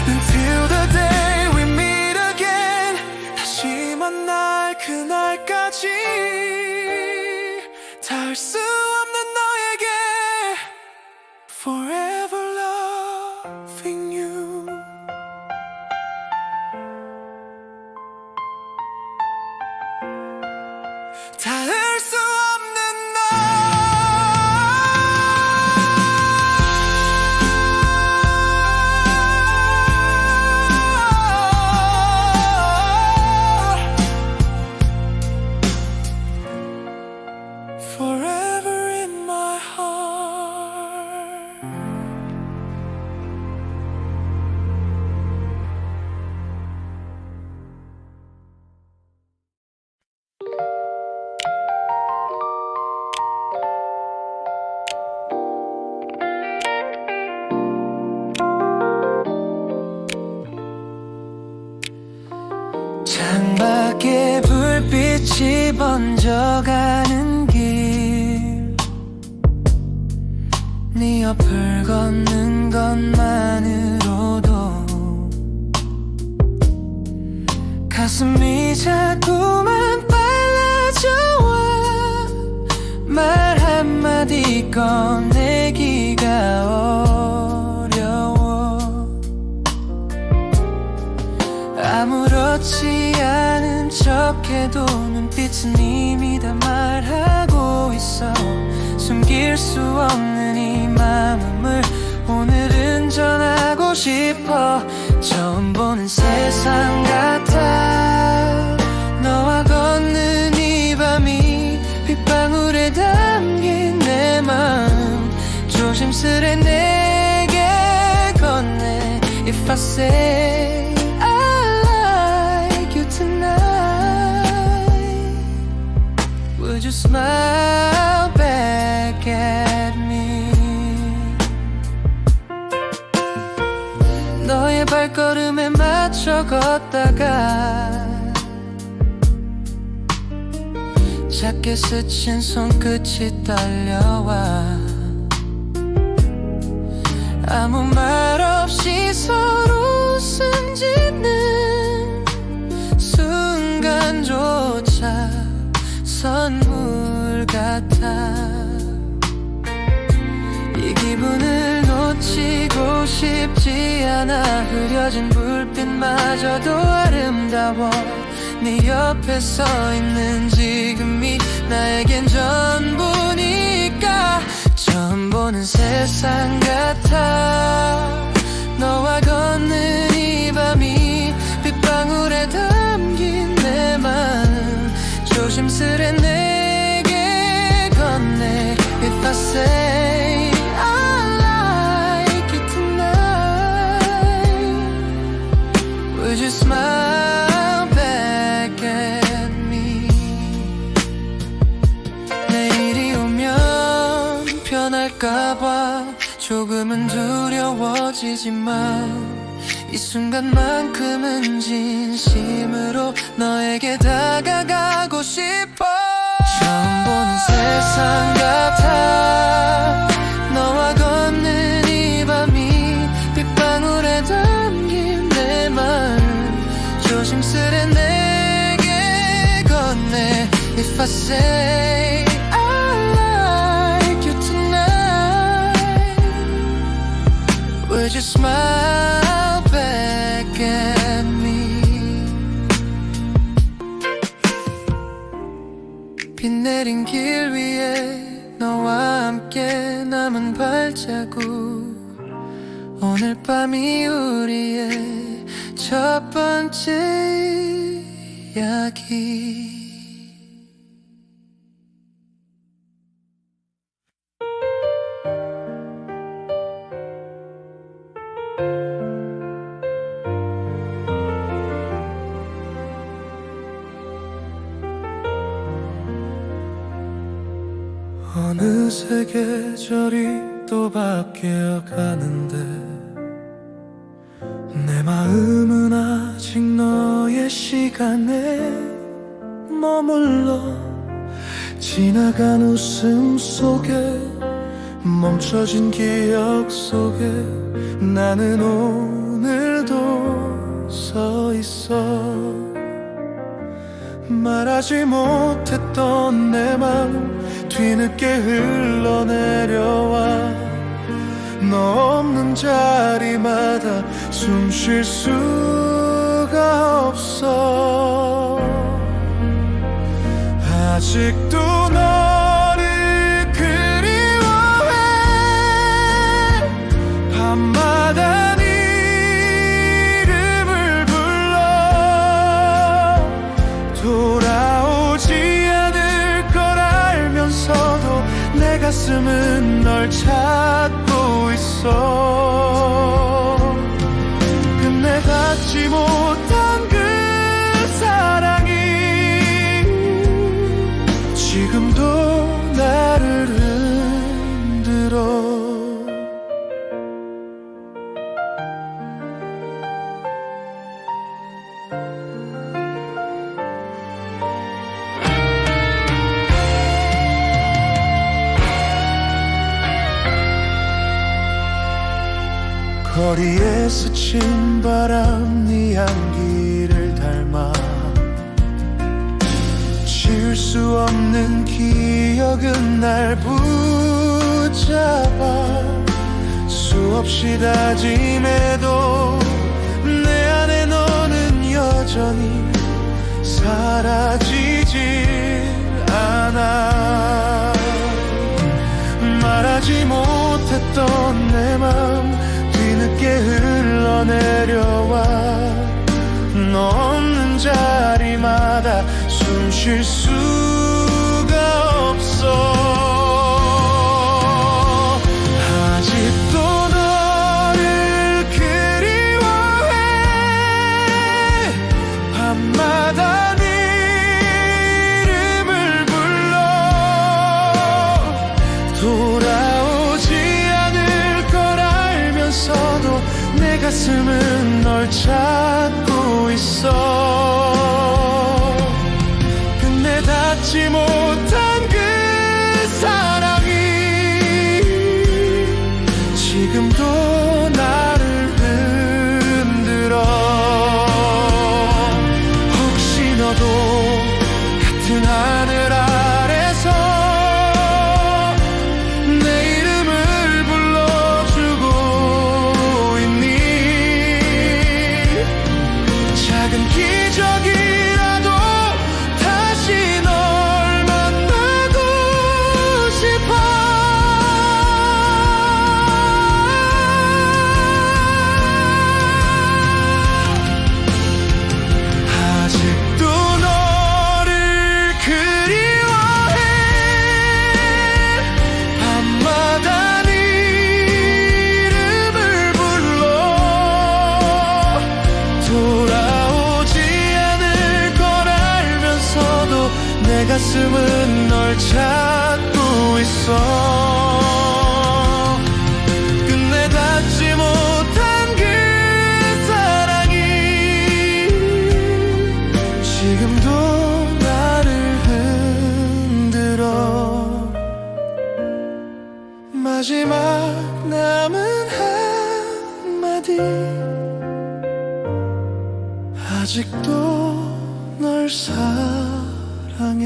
until the day we meet again. 다시 만날 그날까지 닿을 수 없는 너에게 forever loving you. 닿을 수 없는 너. Forever in my heart. 창밖에 불빛이 번져가는 길, 네 옆을 걷는 것만으로도 가슴이 자꾸만 빨라져와. 말 한마디 꺼내기가 어려워. 아무렇지 안타깝게도 눈빛은 이미 다 말하고 있어. 숨길 수 없는 이 마음을 오늘은 전하고 싶어. 처음 보는 세상 같아. 너와 걷는 이 밤이 빗방울에 담긴 내 마음 조심스레 내게 건네. If I say I like you tonight, would you smile back at me? 너의 발걸음에 맞춰 걷다가 작게 스친 손끝이 떨려와. 아무 말 없이 서로 숨 짓는 순간조차 선물 같아. 이 기분을 놓치고 싶지 않아. 흐려진 불빛마저도 아름다워. 네 옆에 서 있는 지금이 나에겐 전부니까. 처음 보는 세상 같아. 너와 걷는 이 밤이 빗방울에 담긴 내 마음 조심스레 내게 건네. If I say I like you tonight, would you smile back at me? 내일이 오면 변할까봐 조금은 두려워지지만 이 순간만큼은 진심으로 너에게 다가가고 싶어. 처음 보는 세상 같아. 너와 걷는 이 밤이 빗방울에 담긴 내 마음 조심스레 내게 건네. If I say would you smile back at me? 비 내린 길 위에 너와 함께 남은 발자국. 오늘 밤이 우리의 첫 번째 이야기.
어느새 계절이 또 바뀌어 가는데 내 마음은 아직 너의 시간에 머물러. 지나간 웃음 속에 멈춰진 기억 속에 나는 오늘도 서 있어. 말하지 못했던 내 맘 뒤늦게 흘러내려와. 너 없는 자리마다 숨 쉴 수가 없어. 아직도 너를 그리워해. 밤마다 네 이름을 불러. 돌아오지 않을 걸 알면서도 내 가슴은 널 찾고 있어. 끝내 닿지 못한 그 사랑이 지금도 나를 흔들어. 거리에 스친 바람 네 향기를 닮아. 지울 수 없는 기억은 날 붙잡아. 수없이 다짐해도 내 안에 너는 여전히
사라지질 않아. 말하지 못했던 내 맘 뒤늦게 흘러내려와. 너 없는 자리마다 숨 쉴 수가 없어. 아직도 너를 그리워해. 밤마다 네 이름을 불러. 돌아오지 않을 걸 알면서도 내 가슴은 널 찾고 있어. 끝내 닿지 못한 그 사랑이 지금도 나를 흔들어. 혹시 너도 같은 하늘 아래서 내 이름을 불러주고 있니? 작은 기적이라도 다시 널 만나고 싶어. 아직도 너를 그리워해. 밤마다 네 이름을 불러. 돌아오지 않을 걸 알면서도 내 가슴은 널 찾고 있어. 끝내 닿지 못한 그 사랑이 지금도 나를 흔들어. 마지막 남은 한마디. 아직도 널 사랑해.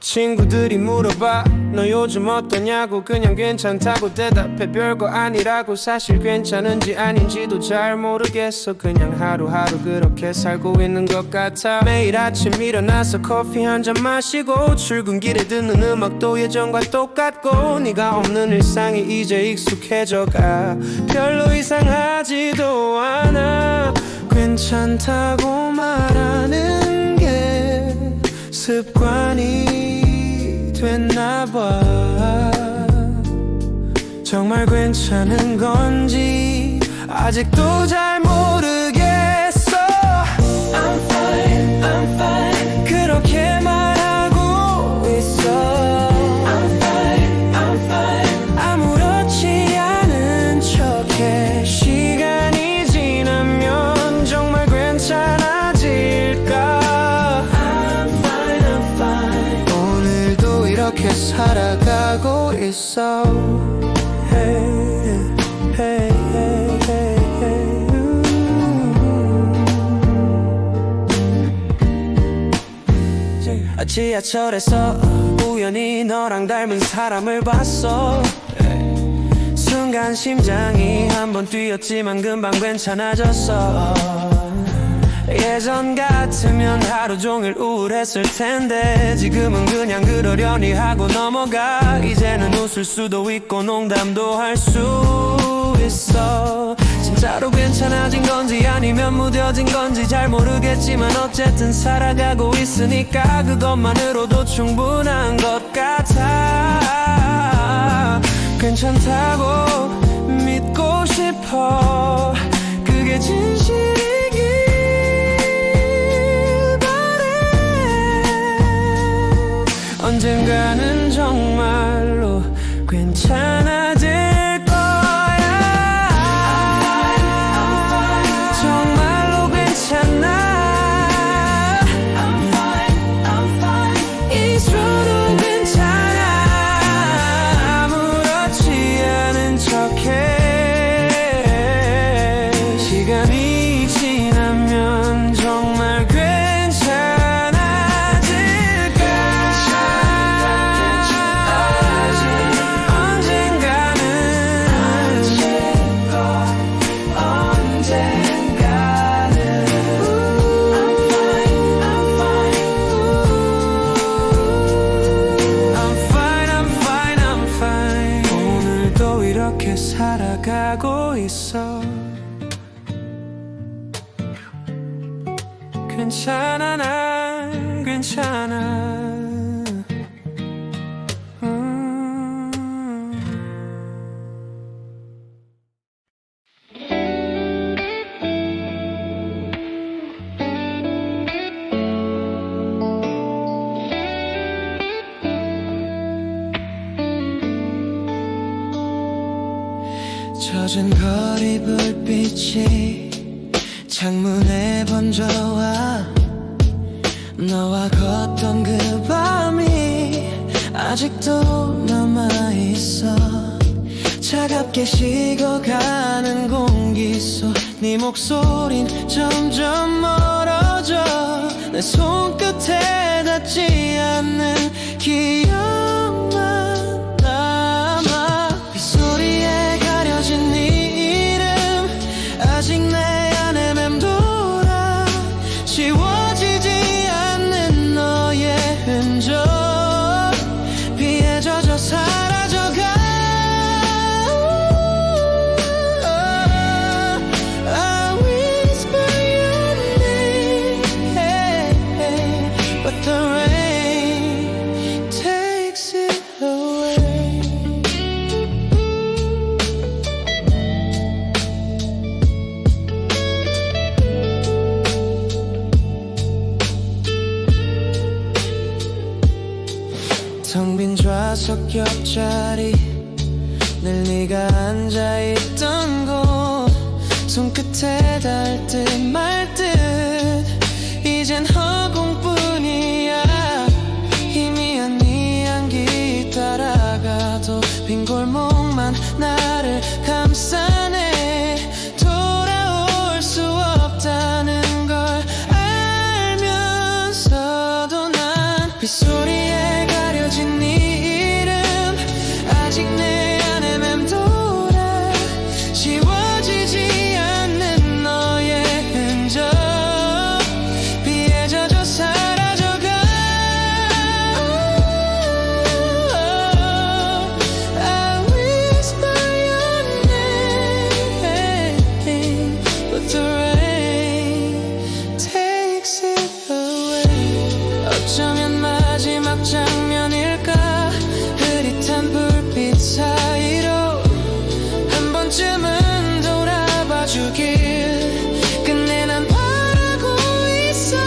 친구들이 물어봐 너 요즘 어떠냐고. 그냥 괜찮다고 대답해. 별거 아니라고. 사실 괜찮은지 아닌지도 잘 모르겠어. 그냥 하루하루 그렇게 살고 있는 것 같아. 매일 아침 일어나서 커피 한 잔 마시고 출근길에 듣는 음악도 예전과 똑같고 네가 없는 일상이 이제 익숙해져가. 별로 이상하지도 않아. 괜찮다고 말하는 게 습관이 됐나봐. 정말 괜찮은 건지 아직도 잘 모르겠어. I'm fine, I'm fine. 그렇게 말하고 있어. I'm fine, I'm fine. 아무렇지 않은 척해. 시간이 지나면 정말 괜찮아질까. 이렇게 살아가고 있어. Hey, hey, hey, hey, hey. 지하철에서 우연히 너랑 닮은 사람을 봤어. 순간 심장이 한번 뛰었지만 금방 괜찮아졌어. 예전 같으면 하루 종일 우울했을 텐데 지금은 그냥 그러려니 하고 넘어가. 이제는 웃을 수도 있고 농담도 할 수 있어. 진짜로 괜찮아진 건지 아니면 무뎌진 건지 잘 모르겠지만 어쨌든 살아가고 있으니까 그것만으로도 충분한 것 같아. 괜찮다고 믿고 싶어. 그게 진실이길 언젠가는 정말로 괜찮아질 거야. 정말로 괜찮아. 있어도 괜찮아. 아무렇지 않은 척해. 시간이
이렇게 살아가고 있어. 괜찮아, 난 괜찮아. 젖은 거리 불빛이 창문에 번져와 너와 걷던 그 밤이 아직도 남아있어. 차갑게 식어가는 공기 속 네 목소린 점점 멀어져. 내 손끝에 닿지 않는 기억만 남아. 빗소리에 가려진 네 이름 아직 내 안에 맴돌아. 지워지지 않는 너의 흔적 비에 젖어 사라져가. I whisper your name, but the rain takes it away. 텅 빈 좌석 옆자리 늘 네가 앉아있던 곳 손끝에 닿을 듯 말 듯 이젠 허공뿐이야. 희미한 네 향기 따라가도 빈 골목만 나를 감싸네. 돌아올 수 없다는 걸 알면서도 난 빗소리에 가려진 네 이름 아직 내 안에 맴돌아. 지워지지 않는 너의 흔적 비에 젖어 사라져가. I whisper your name, but the rain takes it away. 어쩌면 마지막 장면일까. 흐릿한 불빛 사이로 한 번쯤은 돌아봐 주길 끝내 난 바라고 있어.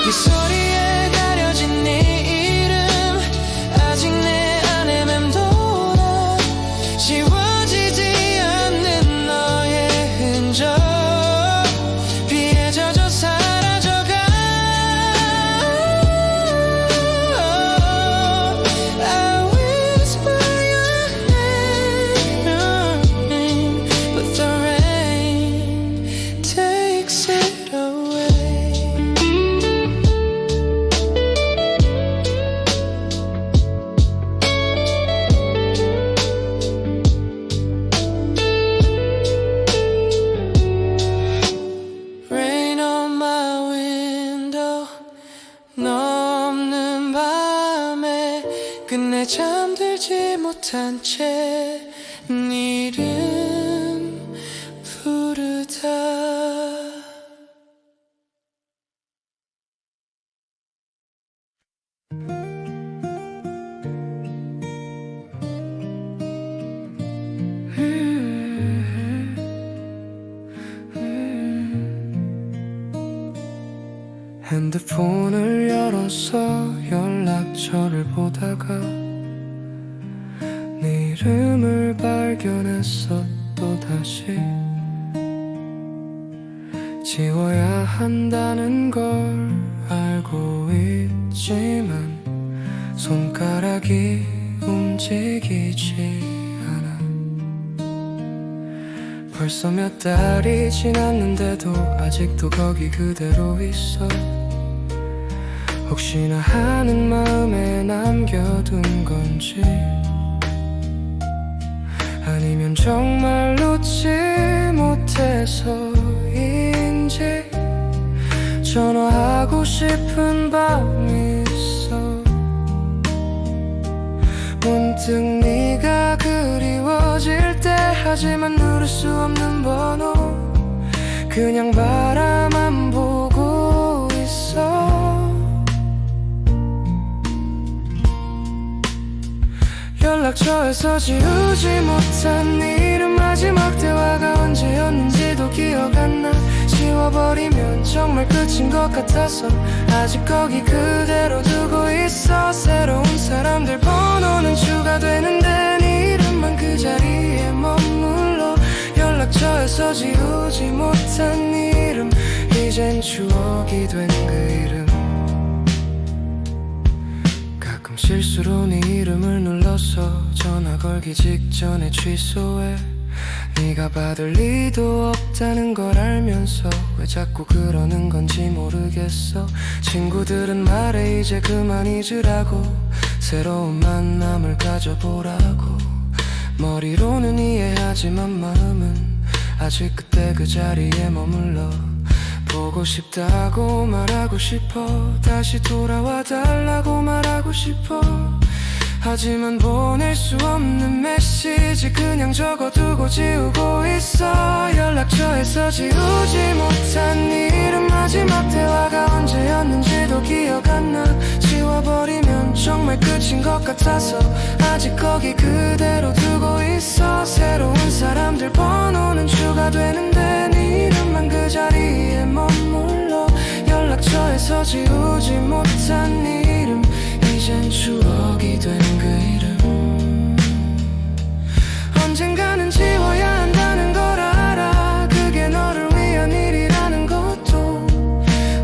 빗소리에 가려진 네 이름 아직 내 안에 맴돌아. 지워지지 않는 너의 흔적 비에 젖어 사라져가. I whisper your name, but the rain takes it away. Rain on my window 너 없는 밤에 끝내 잠들지 못한 채 네 이름 부르다. 핸드폰을 열어서 연락처를 보다가 네 이름을 발견했어. 또다시 지워야 한다는 걸 알고 있지만 손가락이 움직이지 않아. 벌써 몇 달이 지났는데도 아직도 거기 그대로 있어. 혹시나 하는 마음에 남겨둔 건지 아니면 정말 놓지 못해서인지 전화하고 싶은 밤이 있어. 문득
문득 네가 그리워질 때 하지만 누를 수 없는 번호 그냥 바라만 보고 있어 연락처에서 지우지 못한 네 이름 마지막 대화가 언제였는지도 기억 안 나 지워버리면 정말 끝인 것 같아서 아직 거기 그대로 두고 있어 새로운 사람들 번호는 추가되는데 네 이름만 그 자리에 머물러 연락처에서 지우지 못한 네 이름 이젠 추억이 된 그 이름 가끔 실수로 네 이름을 눌러서 전화 걸기 직전에 취소해 네가 받을 리도 없다는 걸 알면서 왜 자꾸 그러는 건지 모르겠어 친구들은 말해 이제 그만 잊으라고 새로운 만남을 가져보라고 머리로는 이해하지만 마음은 아직 그때 그 자리에 머물러 보고 싶다고 말하고 싶어 다시 돌아와 달라고 말하고 싶어 하지만 보낼 수 없는 메시지 그냥 적어두고 지우고 있어 연락처에서 지우지 못한 네 이름 마지막 대화가 언제였는지도 기억 안 나 지워버리면 정말 끝인 것 같아서 아직 거기 그대로 두고 있어 새로운 사람들 번호는 추가되는데 네 이름만 그 자리에 머물러 연락처에서 지우지 못한 네 이름 이젠 추억이 된 그 이름 언젠가는 지워야 한다는 걸 알아 그게 너를 위한 일이라는 것도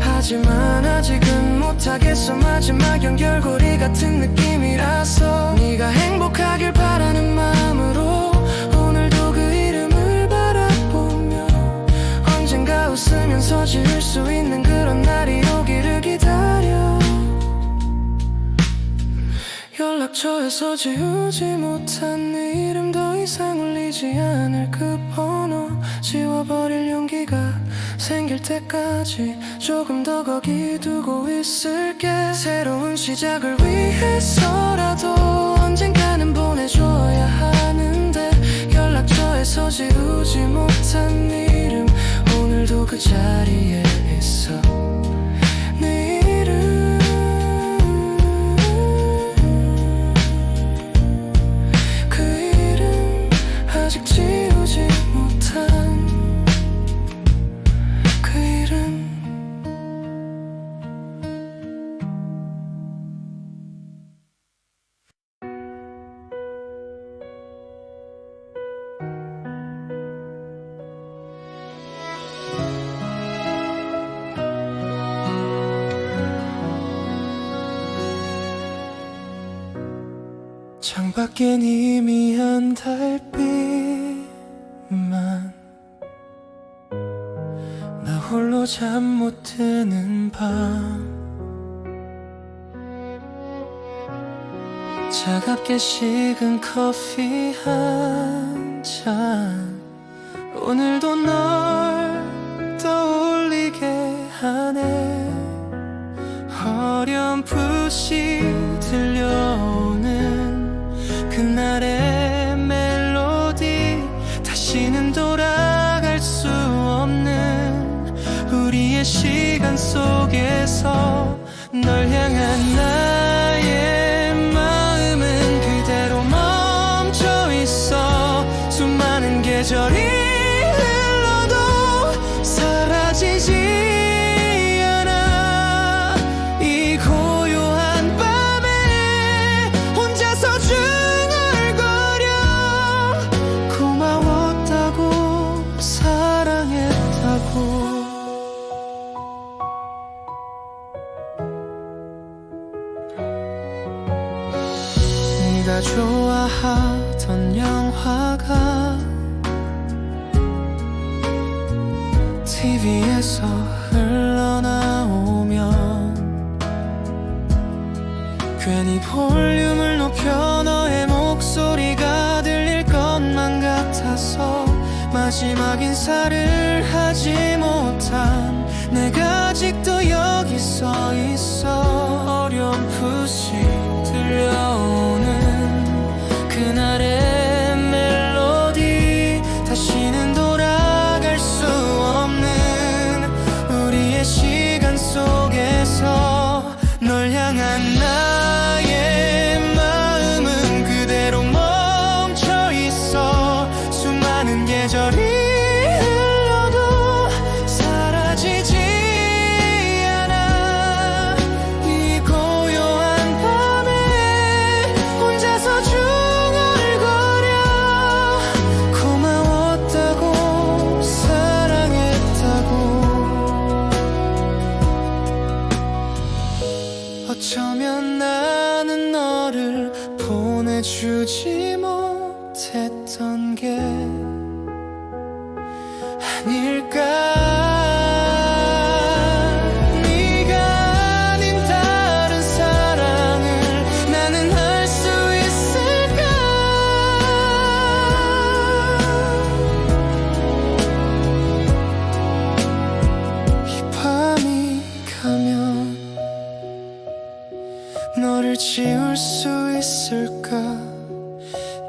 하지만 아직은 못하겠어 마지막 연결고리 같은 느낌이라서 네가 행복하길 바라는 마음으로 오늘도 그 이름을 바라보며 언젠가 웃으면서 지울 수 있는 그런 날이 오기를 기다려 연락처에서 지우지 못한 네 이름 더 이상 울리지 않을 그 번호 지워버릴 용기가 생길 때까지 조금 더 거기 두고 있을게 새로운 시작을 위해서라도 언젠가는 보내줘야 하는데 연락처에서 지우지 못한 네 이름 오늘도 그 자리에 있어 네 이름 아직 지우지 못한 그 이름
창밖엔 희미한 달빛만 나 홀로 잠 못 드는 밤 차갑게 식은 커피 한 잔 오늘도 널 떠올리게 하네 어렴풋이 들려오는 그날의 멜로디 다시는 돌아갈 수 없는 우리의 시간 속에서 널 향한 나의 마음은 그대로 멈춰 있어 수많은 계절이 흘러도 사라지지 않아 이 고요한 밤에 혼자서 네가 좋아하던 영화가 TV에서 흘러나오면 괜히 볼륨을 높여 너의 목소리가 들릴 것만 같아서 마지막 인사를 하지 못한 내가 아직도 여기 서 있어 어렴풋이 들려오는
말해주지 못했던 게 아닐까. 네가 아닌 다른 사랑을 나는 할 수 있을까. 이 밤이 가면 너를 지울 수 있을까.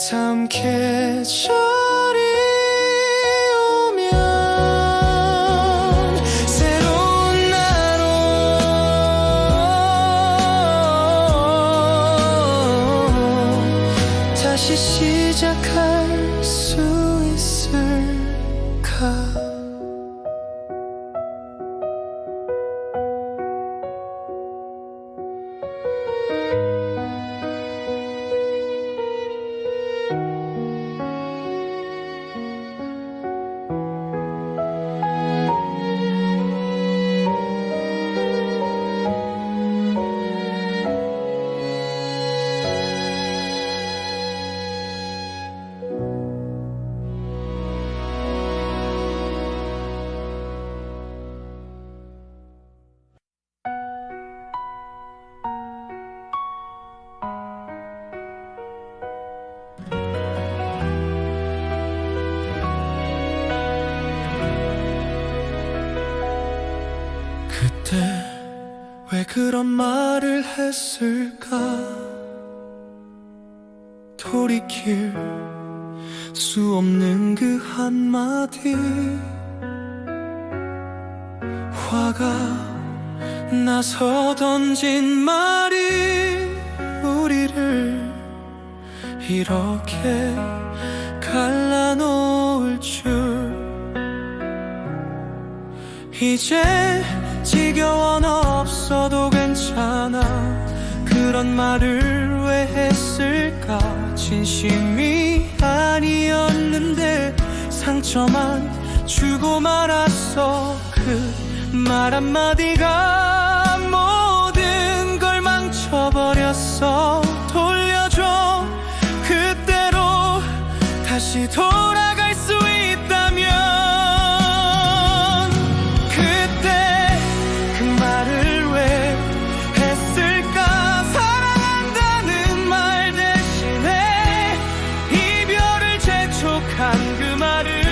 다음 계절이 오면 새로운 나로 다시 시작할 수 있을까. 그때 왜 그런 말을 했을까. 돌이킬 수 없는 그 한마디. 화가 나서 던진 말이 우리를 이렇게 갈라놓을 줄. 이제 지겨워 너 없어도 괜찮아. 그런 말을 왜 했을까. 진심이 아니었는데 상처만 주고 말았어. 그 말 한마디가 모든 걸 망쳐버렸어. 돌려줘 그때로 다시 돌아갈 수 있다면. 그때 그 말을 왜 했을까. 사랑한다는 말 대신에 이별을 재촉한 그 말을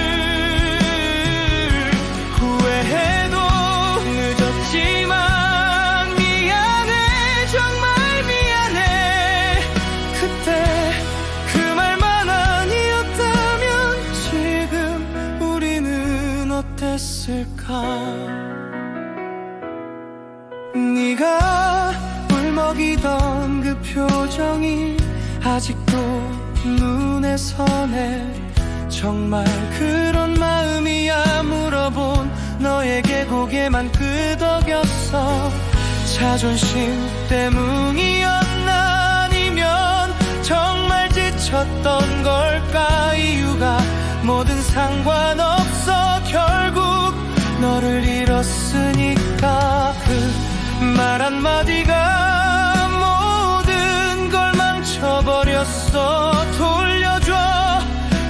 후회해도 늦었지만 미안해. 정말 미안해. 그때 그 말만 아니었다면 지금 우리는 어땠을까. 네가 울먹이던 그 표정이 아직도 눈에 선해. 정말 그런 마음이야 물어본 너에게 고개만 끄덕였어. 자존심 때문이었나. 아니면 정말 지쳤던 걸까. 이유가 뭐든 상관없어. 결국 너를 잃었으니까. 그 말 한마디가 모든 걸 망쳐버렸어. 돌려줘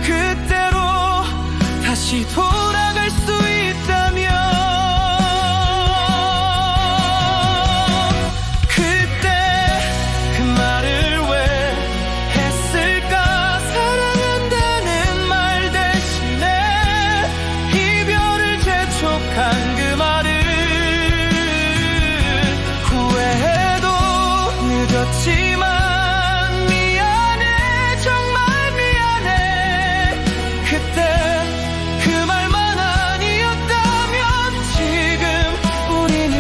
그때로 다시 돌아갈 수 있다면. 그때 그 말을 왜 했을까. 사랑한다는 말 대신에 이별을 재촉한 그 말을 후회해도 늦었지만 미안해. 정말 미안해. 그때 그 말만 아니었다면 지금 우리는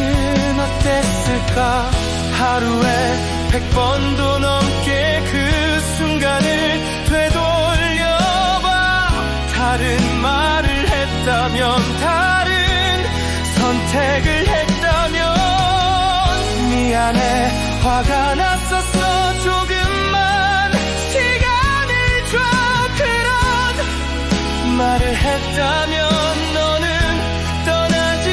어땠을까. 하루에 100번도 넘게 그 순간을 되돌려봐. 다른 말을 했다면 다른 선택을 했다면 미안해. 화가 났었어. 조금만 시간을 줘. 그런 말을 했다면 너는 떠나지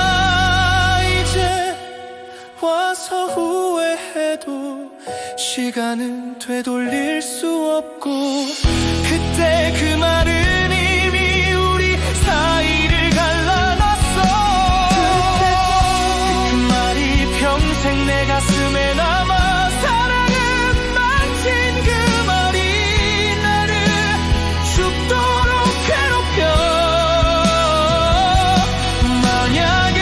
않았을까. 이제
와서 후회해도 시간은 되돌릴 수 없고 그때 그 말은 이미 우리 사이를 갈라놨어. 그 말이 평생 내 가슴에 남아. 사랑은 망친 그 말이 나를 죽도록 괴롭혀. 만약에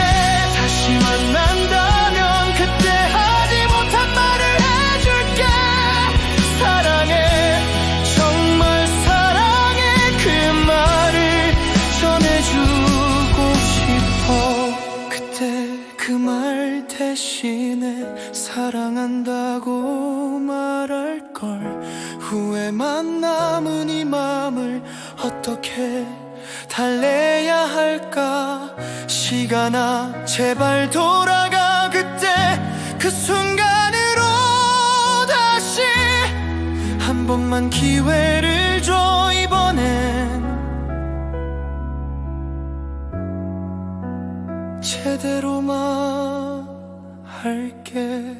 다시 만난다면 그때 하지 못한 말을 해줄게. 사랑해, 정말 사랑해. 그 말을 전해주고 싶어. 그때 그 말 대신에 사랑한다고 말할걸. 후회만 남은 이 맘을 어떻게 달래야 할까. 시간아 제발 돌아가. 그때 그 순간으로 다시 한 번만 기회를 줘. 이번엔 제대로만 할게.